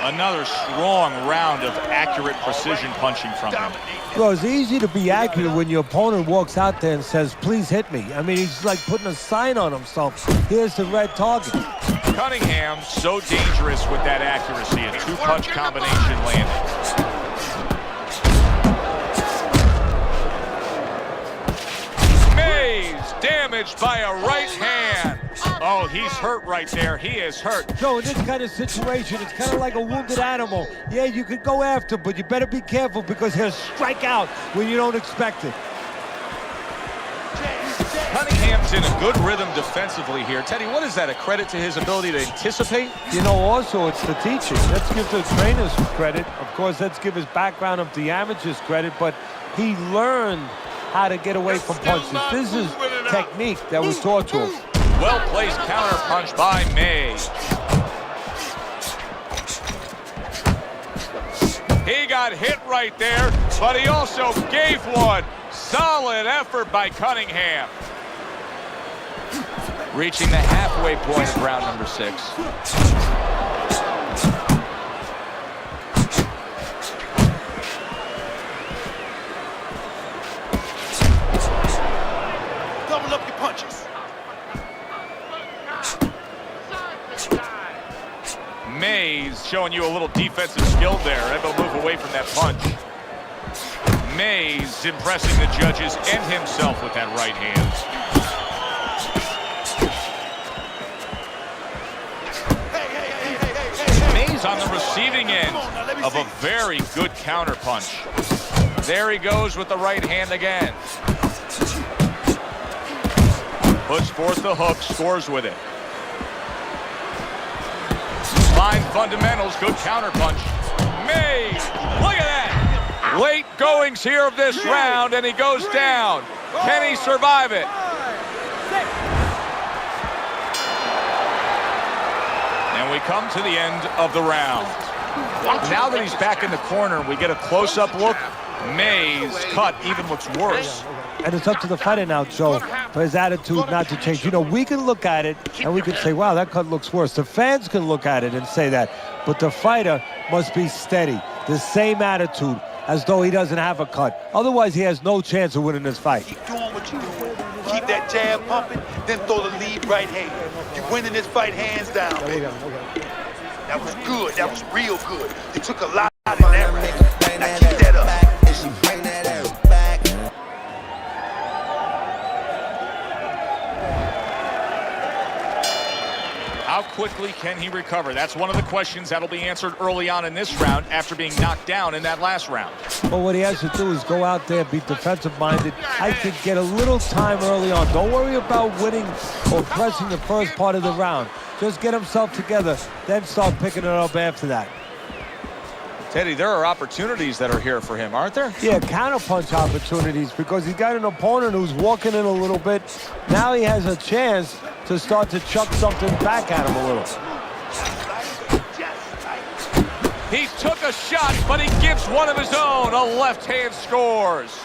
Another strong round of accurate precision punching from him. Well, it's easy to be accurate when your opponent walks out there and says, please hit me. I mean, he's like putting a sign on himself. Here's the red target. Cunningham so dangerous with that accuracy. A 2-punch combination landed. Mays damaged by a right hand. Oh, he's hurt right there. He is hurt. Joe, in this kind of situation, it's kind of like a wounded animal. Yeah, you could go after, but you better be careful because he'll strike out when you don't expect it. Cunningham's in a good rhythm defensively here. Teddy, what is that, a credit to his ability to anticipate? You know, also, it's the teaching. Let's give the trainers credit. Of course, let's give his background of the amateurs credit, but he learned how to get away from punches. This is technique that was taught to him. Well-placed counter punch by Mays. He got hit right there, but he also gave one. Solid effort by Cunningham. Reaching the halfway point of round number 6. Double up your punches. Mays showing you a little defensive skill there. Able to move away from that punch. Mays impressing the judges and himself with that right hand. Mays on the receiving end of a very good counter punch. There he goes with the right hand again. Puts forth the hook, scores with it. Fine fundamentals, good counter punch. Mays, look at that. Late goings here of this round, and he goes down. Can he survive it? And we come to the end of the round. Now that he's back in the corner, we get a close-up look. Mays' cut even looks worse. And it's up to the fighter now, Joe, for his attitude not to change. You know, we can look at it and we can say, wow, that cut looks worse. The fans can look at it and say that. But the fighter must be steady, the same attitude, as though he doesn't have a cut. Otherwise, he has no chance of winning this fight. Keep doing what you're doing. Keep that jab pumping, then throw the lead right hand. You're winning this fight hands down, baby. That was good. That was real good. You took a lot in that round. Now keep that up. How quickly can he recover? That's one of the questions that'll be answered early on in this round after being knocked down in that last round. Well, what he has to do is go out there, be defensive-minded. I could get a little time early on. Don't worry about winning or pressing the first part of the round. Just get himself together, then start picking it up after that. Teddy, there are opportunities that are here for him, aren't there? Yeah, counterpunch opportunities, because he's got an opponent who's walking in a little bit. Now he has a chance to start to chuck something back at him a little. He took a shot, but he gives one of his own. A left hand scores.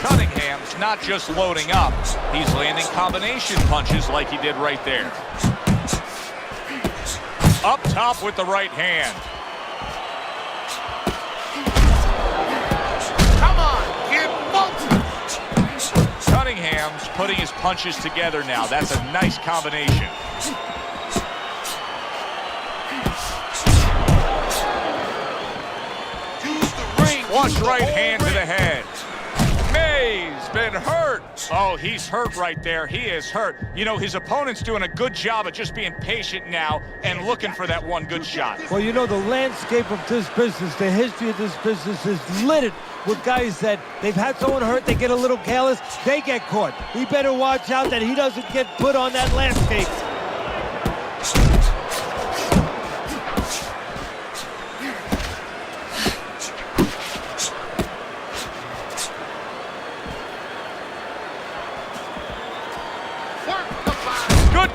Cunningham's not just loading up. He's landing combination punches like he did right there. Up top with the right hand. Come on, kid, both. Cunningham's putting his punches together now. That's a nice combination. Flush right hand to the head. May's been hurt. Oh, he's hurt right there. He is hurt. You know, his opponent's doing a good job of just being patient now and looking for that one good shot. Well, you know, the landscape of this business, the history of this business is littered with guys that they've had someone hurt, they get a little careless, they get caught. He better watch out that he doesn't get put on that landscape.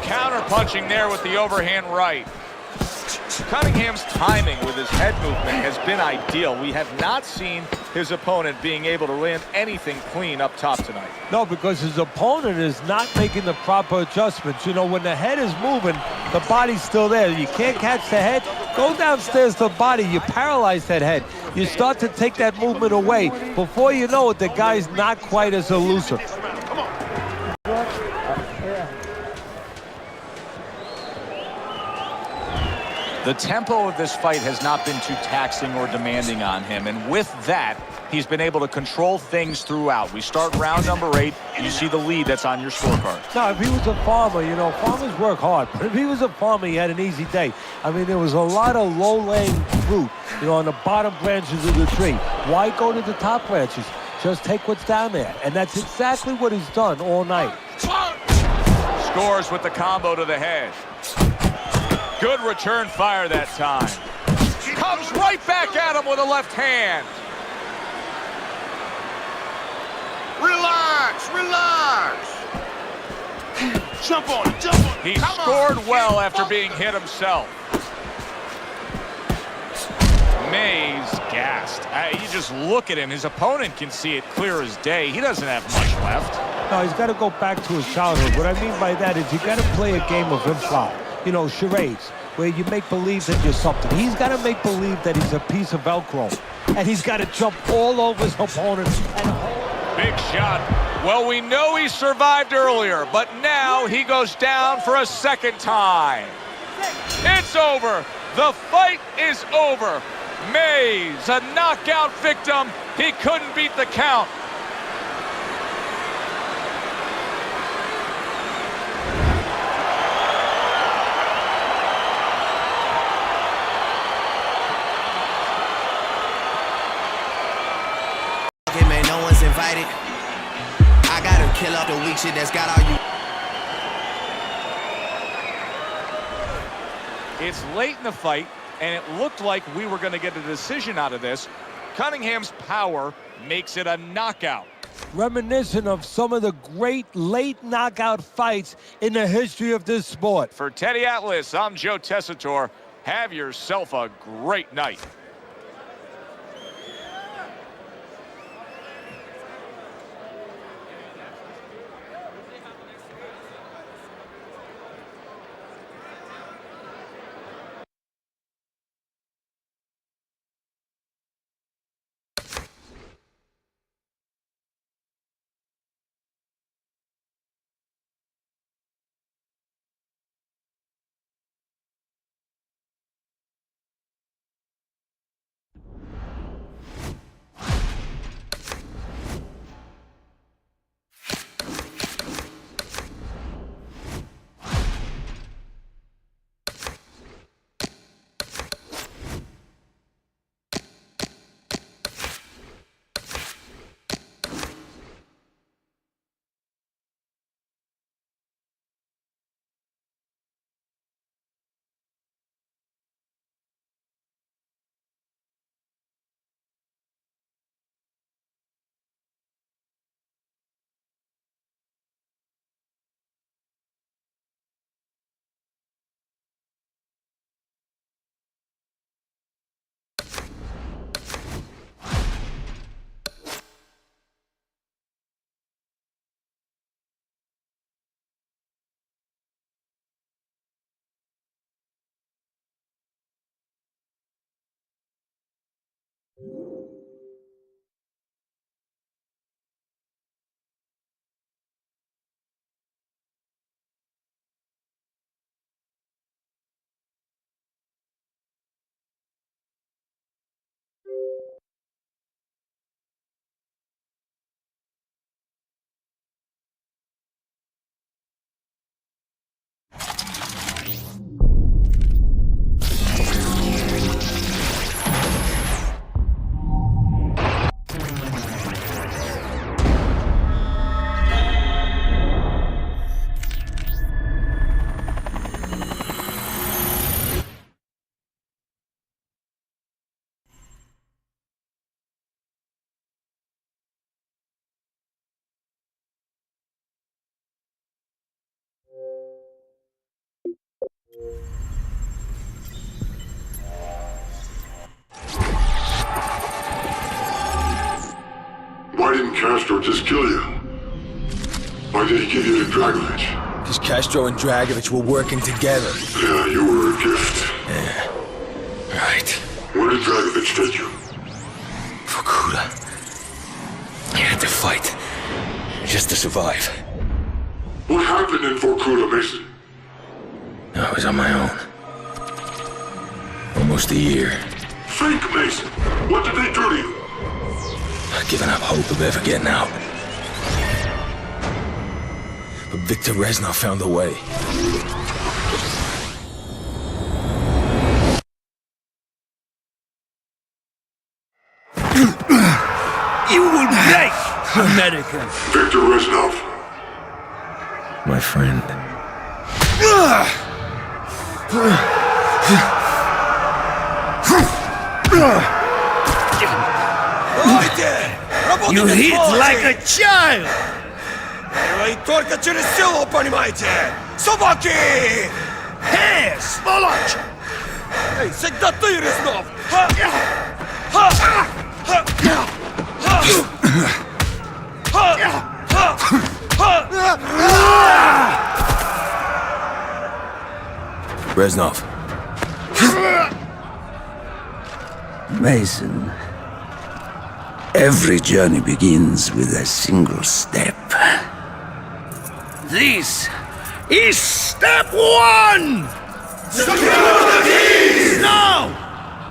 Counter-punching there with the overhand right. Cunningham's timing with his head movement has been ideal. We have not seen his opponent being able to land anything clean up top tonight. No, because his opponent is not making the proper adjustments. You know, when the head is moving, the body's still there. You can't catch the head. Go downstairs to the body. You paralyze that head. You start to take that movement away. Before you know it, the guy's not quite as elusive. The tempo of this fight has not been too taxing or demanding on him, and with that, he's been able to control things throughout. We start round number 8, and you see the lead that's on your scorecard. Now, if he was a farmer, you know, farmers work hard, but if he was a farmer, he had an easy day. I mean, there was a lot of low-laying fruit, you know, on the bottom branches of the tree. Why go to the top branches? Just take what's down there, and that's exactly what he's done all night. Scores with the combo to the head. Good return fire that time. Comes right back at him with a left hand. Relax, relax. Jump on him, jump on him. He scored well after being hit himself. Mays gassed. You just look at him. His opponent can see it clear as day. He doesn't have much left. No, he's got to go back to his childhood. What I mean by that is you got to play a game of improv. You know, charades, where you make believe that you're something. He's got to make believe that he's a piece of Velcro. And he's got to jump all over his opponent. Big shot. Well, we know he survived earlier, but now he goes down for a second time. It's over. The fight is over. Mays, a knockout victim. He couldn't beat the count. Man, no one's invited. I gotta kill off the weak shit that's got all you. It's late in the fight, and it looked like we were going to get a decision out of this. Cunningham's power makes it a knockout. Reminiscent of some of the great late knockout fights in the history of this sport. For Teddy Atlas, I'm Joe Tessitore. Have yourself a great night. didn't Castro just kill you? Why did he give you to Dragovich? Because Castro and Dragovich were working together. Yeah, you were a gift. Yeah. Right. Where did Dragovich take you? Vorkuta. I had to fight. Just to survive. What happened in Vorkuta, Mason? I was on my own. Almost a year. Fake Mason! What did they do to you? I'd given up hope of ever getting out. But Viktor Reznov found a way. You will break, American. Viktor Reznov. My friend. You hit like a child! Вы только через силу, понимаете? Собаки! Эй, сволочь! Эй, всегда ты, Резнов! Reznov. Mason, every journey begins with a single step. This is step one! Secure the keys! Now,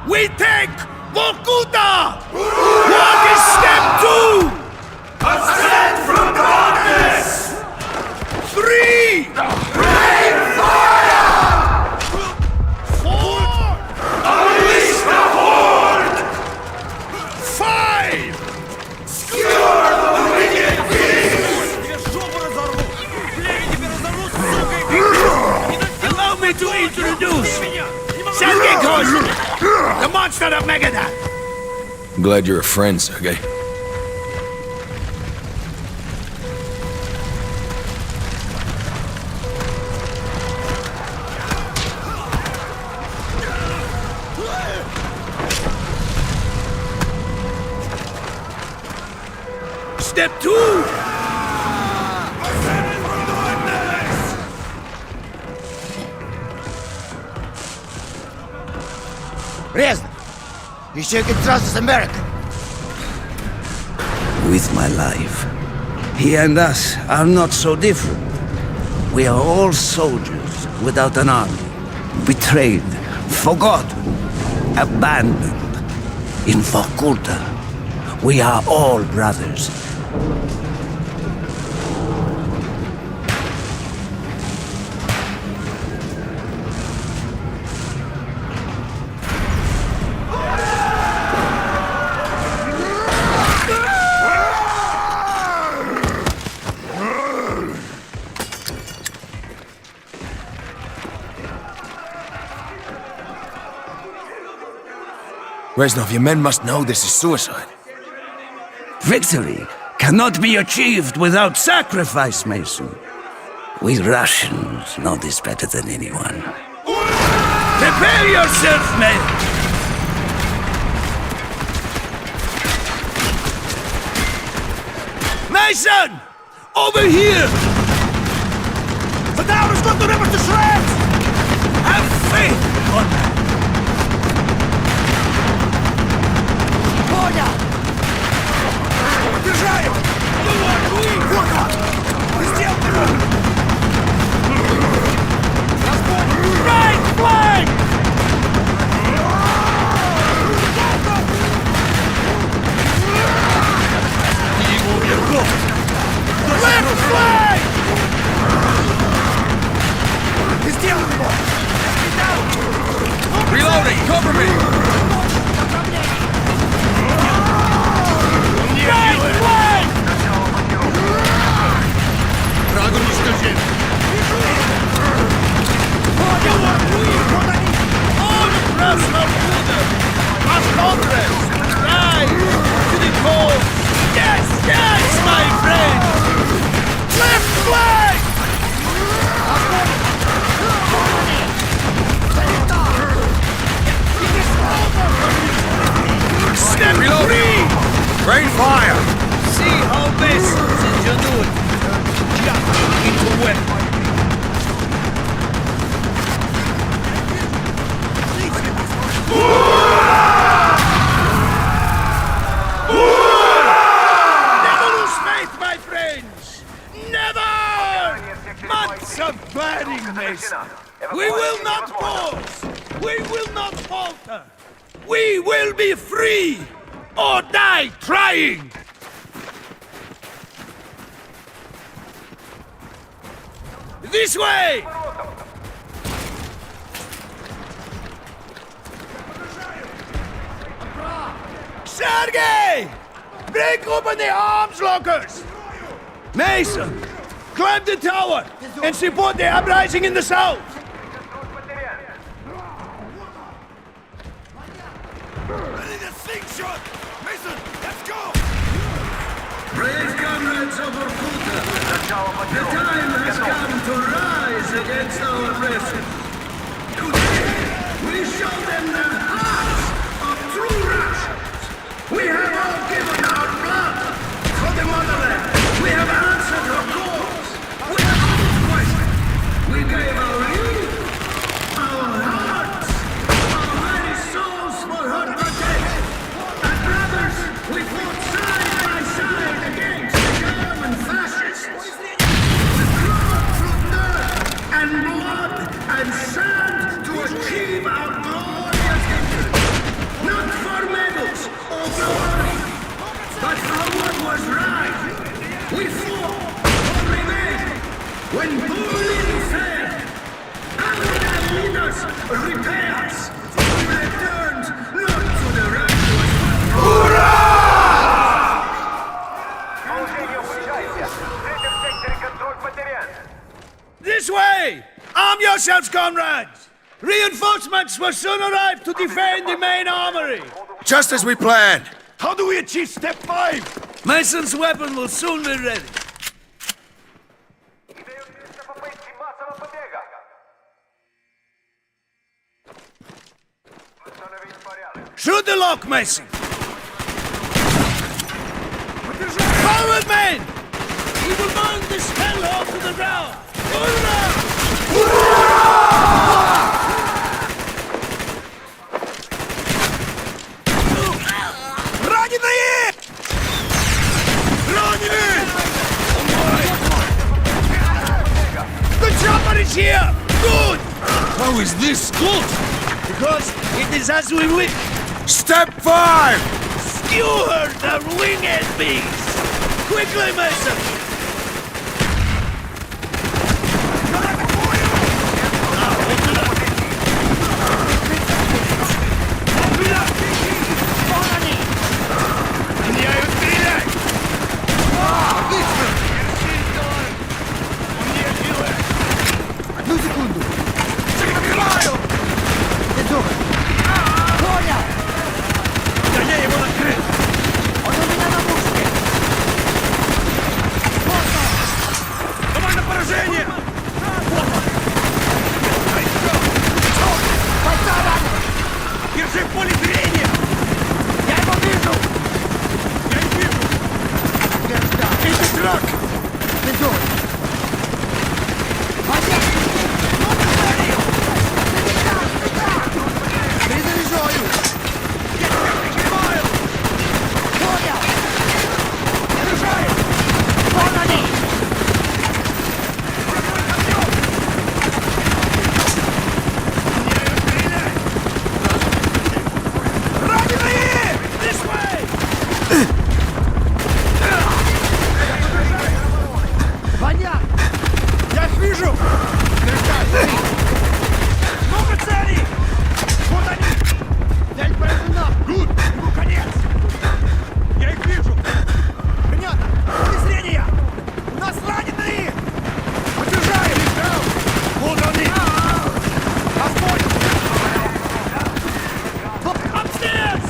we take Vorkuta! What is step two? Ascend from darkness! 3! Rain fire! 4! Unleash the horde! 5! Skewer the wicked beast! Allow me to introduce Sergei Kozin, the monster of Megadon! I'm glad you're a friend, Sergei. Step two! Reznov, you sure can trust this American? With my life. He and us are not so different. We are all soldiers without an army. Betrayed, forgotten, abandoned. In Vorkuta, we are all brothers. Reznov, your men must know this is suicide. Victory cannot be achieved without sacrifice, Mason. We Russians know this better than anyone. Prepare yourself, men! Mason! Over here! The town is going to rip us to shreds! Have faith on that! Держаем! Вот он! Сделай! Right flank! Left flank! Сделай его! Reloading! Cover me! Yes, yes, my friend! Left flank! Step Reloading! three! Rain fire! See fighting, Mason. We will not pause. We will not falter. We will be free or die trying. This way! Sergei! Break open the arms lockers! Mason, climb the tower and support the uprising in the south! Ready to sink shot! Mason, let's go! Brave comrades of Vorkuta, the time has come to rise against our oppressors. Today, we show them the hearts of true Russians. We have all given our blood for the motherland. We have answered her calls. We have all questioned. We gave our youth, our hearts, our very souls for her protection. And brothers, we fought side by side against the German fascists. We clawed through dirt and blood and sand to achieve our glorious victory. Not for medals or glory, but for what was right. We fought for revenge. When Berlin fell, our leaders repay us. We returned not to the right. This way! Arm yourselves, comrades! Reinforcements will soon arrive to defend the main armory! Just as we planned. How do we achieve step 5? Mason's weapon will soon be ready. Shoot the lock, Mason! Forward, men! We will burn this hellhole to the ground! Раненые! Раненые! The chopper is here! Good! How is this good? Because it is as we wish. Step 5! Skewer the winged beast! Quickly, Mason! Одну секунду! Закрываю! Иду! Понял! Да я его накрыл! Он у меня на мушке! Команда поражение! Держи в поле зрения! Я его вижу! Я не вижу! Это трак! Иду! Перезаряжаю! Я тебя прикрываю! Понял! Заряжаю! Вон они! Раненые! This way! Понятно! Я их вижу! Много целей! Вот они! Дядь поражена! Гуд! Ему конец! Я их вижу! Понятно! Поле зрения! У нас раненые! Поддержаем! Вот они! Нас понял! Upstairs!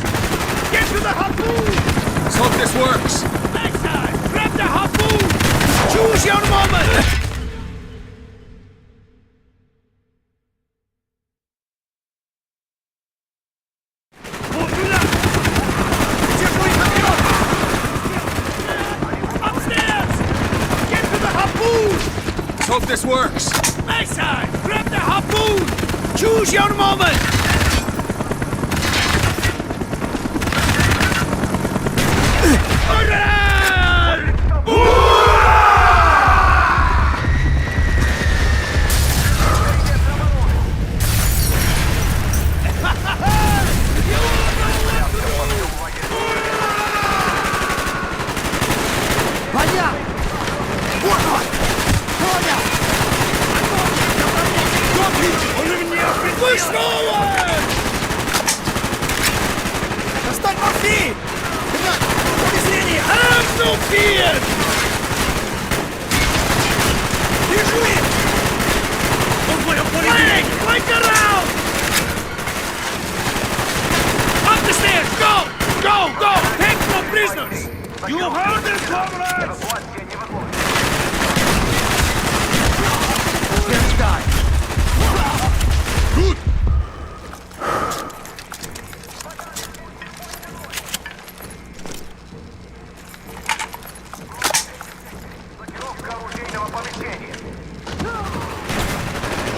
Get to the harpoon! Let's hope this works! Next time! Grab the harpoon! Choose your moment! Let's hope this works. Nice side! Grab the harpoon! Choose your moment!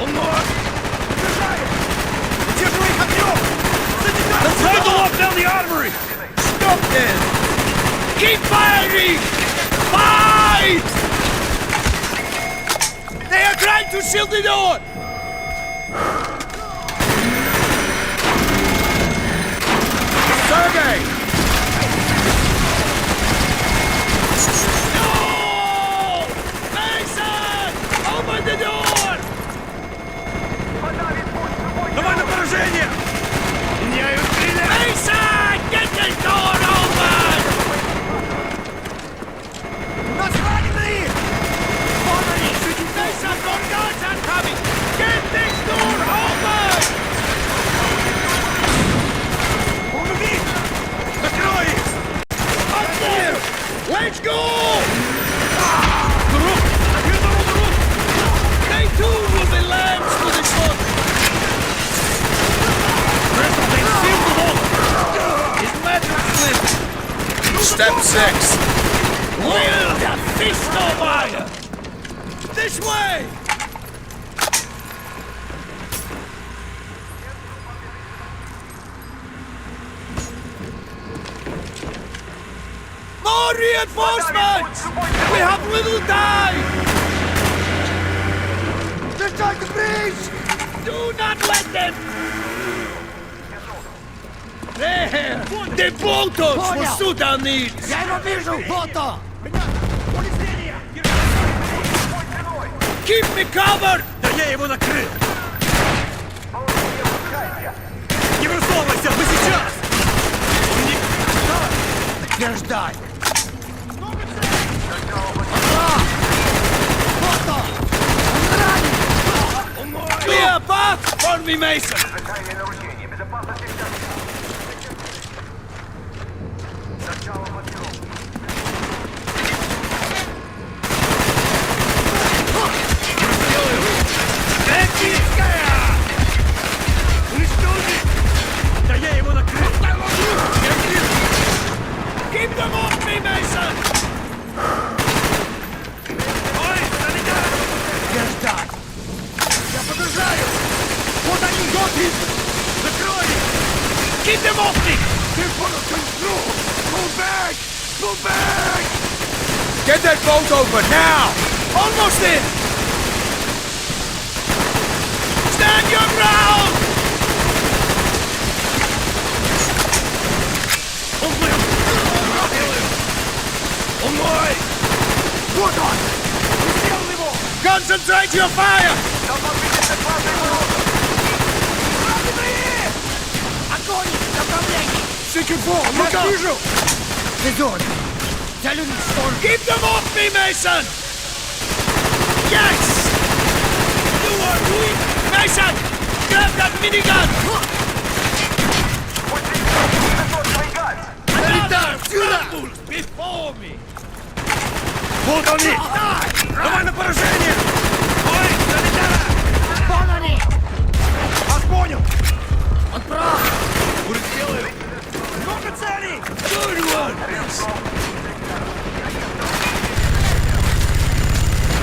Он мог! Удерживай их огнем! Let's hold the lock down the armory! Stop them! Keep firing! Fight! They are trying to shield the door! Sergei! No! Mason! Open the door! Давай на поражение! Меняю стрелять! Mason! Get the door open! Нас ранены! Вон они! Mason, more guards are coming! Get this door open! Закрой их! Up there! Let's go! They too will be lambs to the slaughter! Step 6. Wield a fist of fire! This way! More reinforcements! We have little time! They're trying to breach! Do not let them! There! The bolters for Sudan needs! Я его вижу! Вот он! Keep me covered! Да я его накрыл! Не высовывайся! Мы сейчас! Подтверждай! Clear path for me, Mason! Да я его накрыл! Keep them off me, Mason! Ой, залетят! Держать! Я подражаю! Вот они, Готти! Закрой! Keep them off me! They're full of control! Move back! Move back! Get that boat open, now! Almost in! Stand your ground! Он мой! Вот он! Сделал его! Concentrate your fire! Огонь! Направление! Секундо! Я вижу! Везет! Цель уничтожен! Keep them off me, Mason! Yes! You are weak! Mason! Grab that minigun! Сюда! Before me! Вот они! Давай на поражение! Ой, залетела! Вон они! Вас понял! Он прав! Уже сделаю! Много целей! Good one!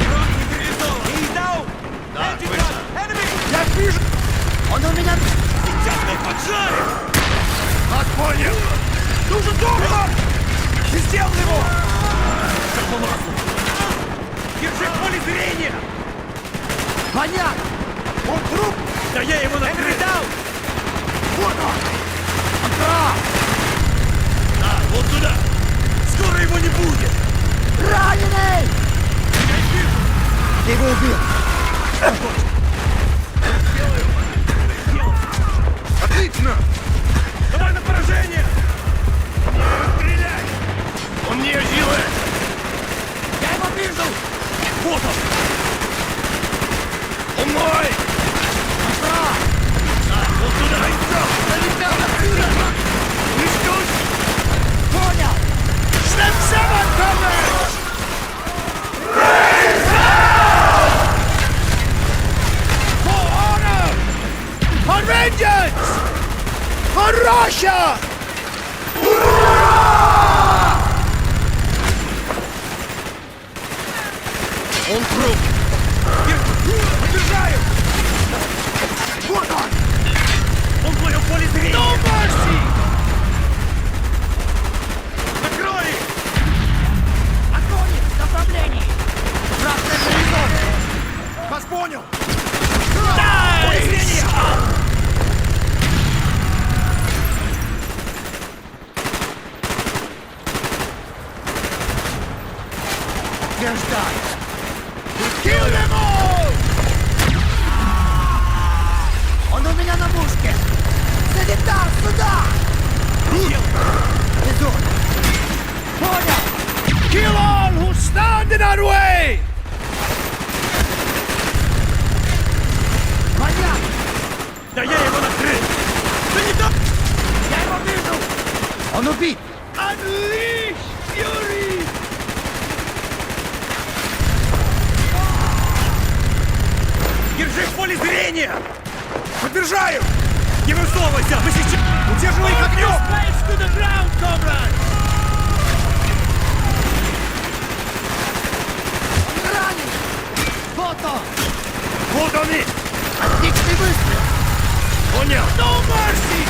Враг не перестал! He's down! Да, точно! Я вижу! Он у меня... Сейчас мы поджарим! Вас понял! Нужен доктор! Ты сделал его! Как по маслу! Держи в поле зрения! Понятно! Он труп! Да я его накрыл! Вот он! Он прав! Да, вот туда! Скоро его не будет! Раненый! Я вижу! Ты его убил! Сделаю! Отлично! Давай на поражение! Стреляй! Он не жилы! Я его вижу! Вот он! Он мой! Прав! Да, вот туда! Залетел отсюда! Уничтожь! Понял! Step 7 coverage! Raise up! For honor! For vengeance! For Russia! Он труп! Подержаю! Вот он! Он понял поле зрения! No mercy! Накрой! Огонь! Направление! Красный горизонт! Вас понял! Поле зрения! There's guys! Kill them all! Он у меня на мушке! Санитар, сюда! Везут! Понял! Kill all who stand in our way! Маньяк! Да я его накрыл! Да не так! Я его вижу! Он убит! Unleash Fury! Держи в поле зрения! Поддержаю! Не высовывайся! Мы сейчас... Удерживай их огнем! Place to the ground, comrade! Он ранен! Вот он! Вот они! Отличный выстрел! Понял! No mercy!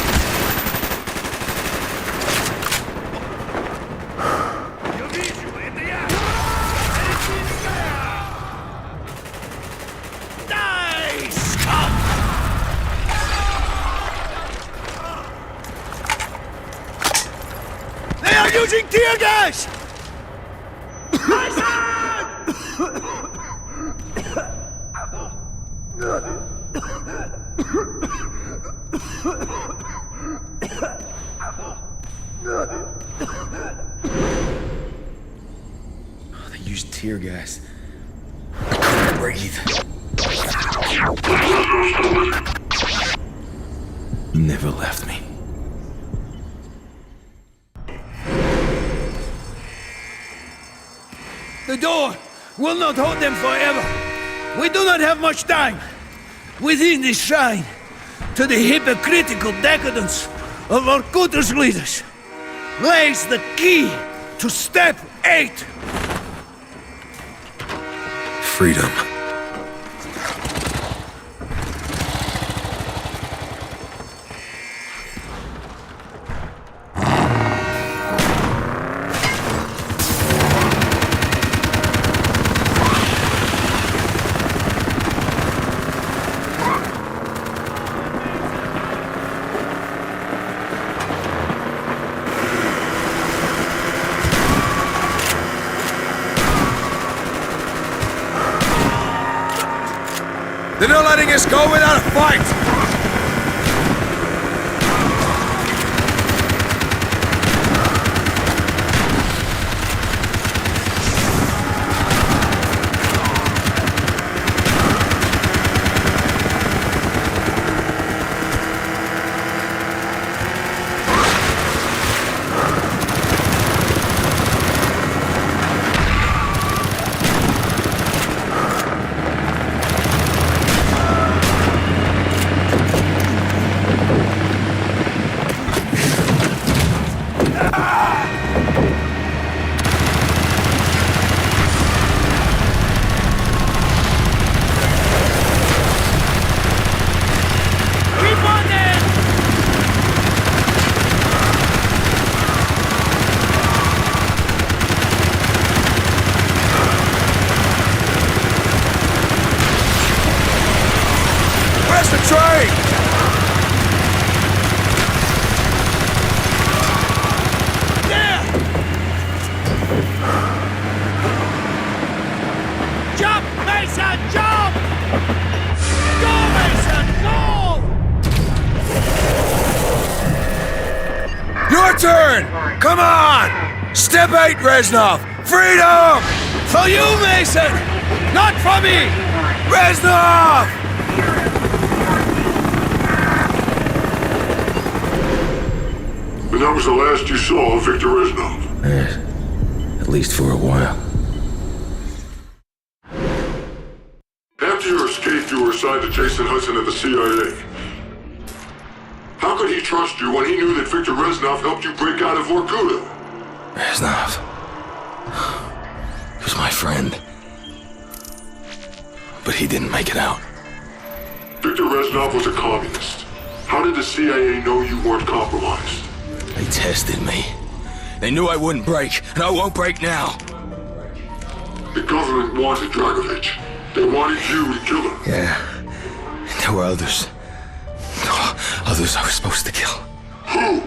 Я вижу! Это я! Nice! They are using tear gas! They used tear gas. I couldn't breathe. You never left me. The door will not hold them forever. We do not have much time. Within this shrine, to the hypocritical decadence of Vorkuter's leaders, lays the key to step 8. Freedom. They're not letting us go without a fight! Where's the train? There! Jump, Mason, jump! Go, Mason, go! Your turn! Come on! Step 8, Reznov! Freedom! For you, Mason! Not for me! Reznov! And that was the last you saw of Victor Reznov. Yes. At least for a while. After your escape, you were assigned to Jason Hudson at the CIA. How could he trust you when he knew that Victor Reznov helped you break out of Vorkuta? Reznov. He was my friend. he didn't make it out. Victor Reznov was a communist. How did the CIA know you weren't compromised? They tested me. They knew I wouldn't break, and I won't break now. The government wanted Dragovich. They wanted you to kill him. Yeah. And there were others. Others I was supposed to kill. Who?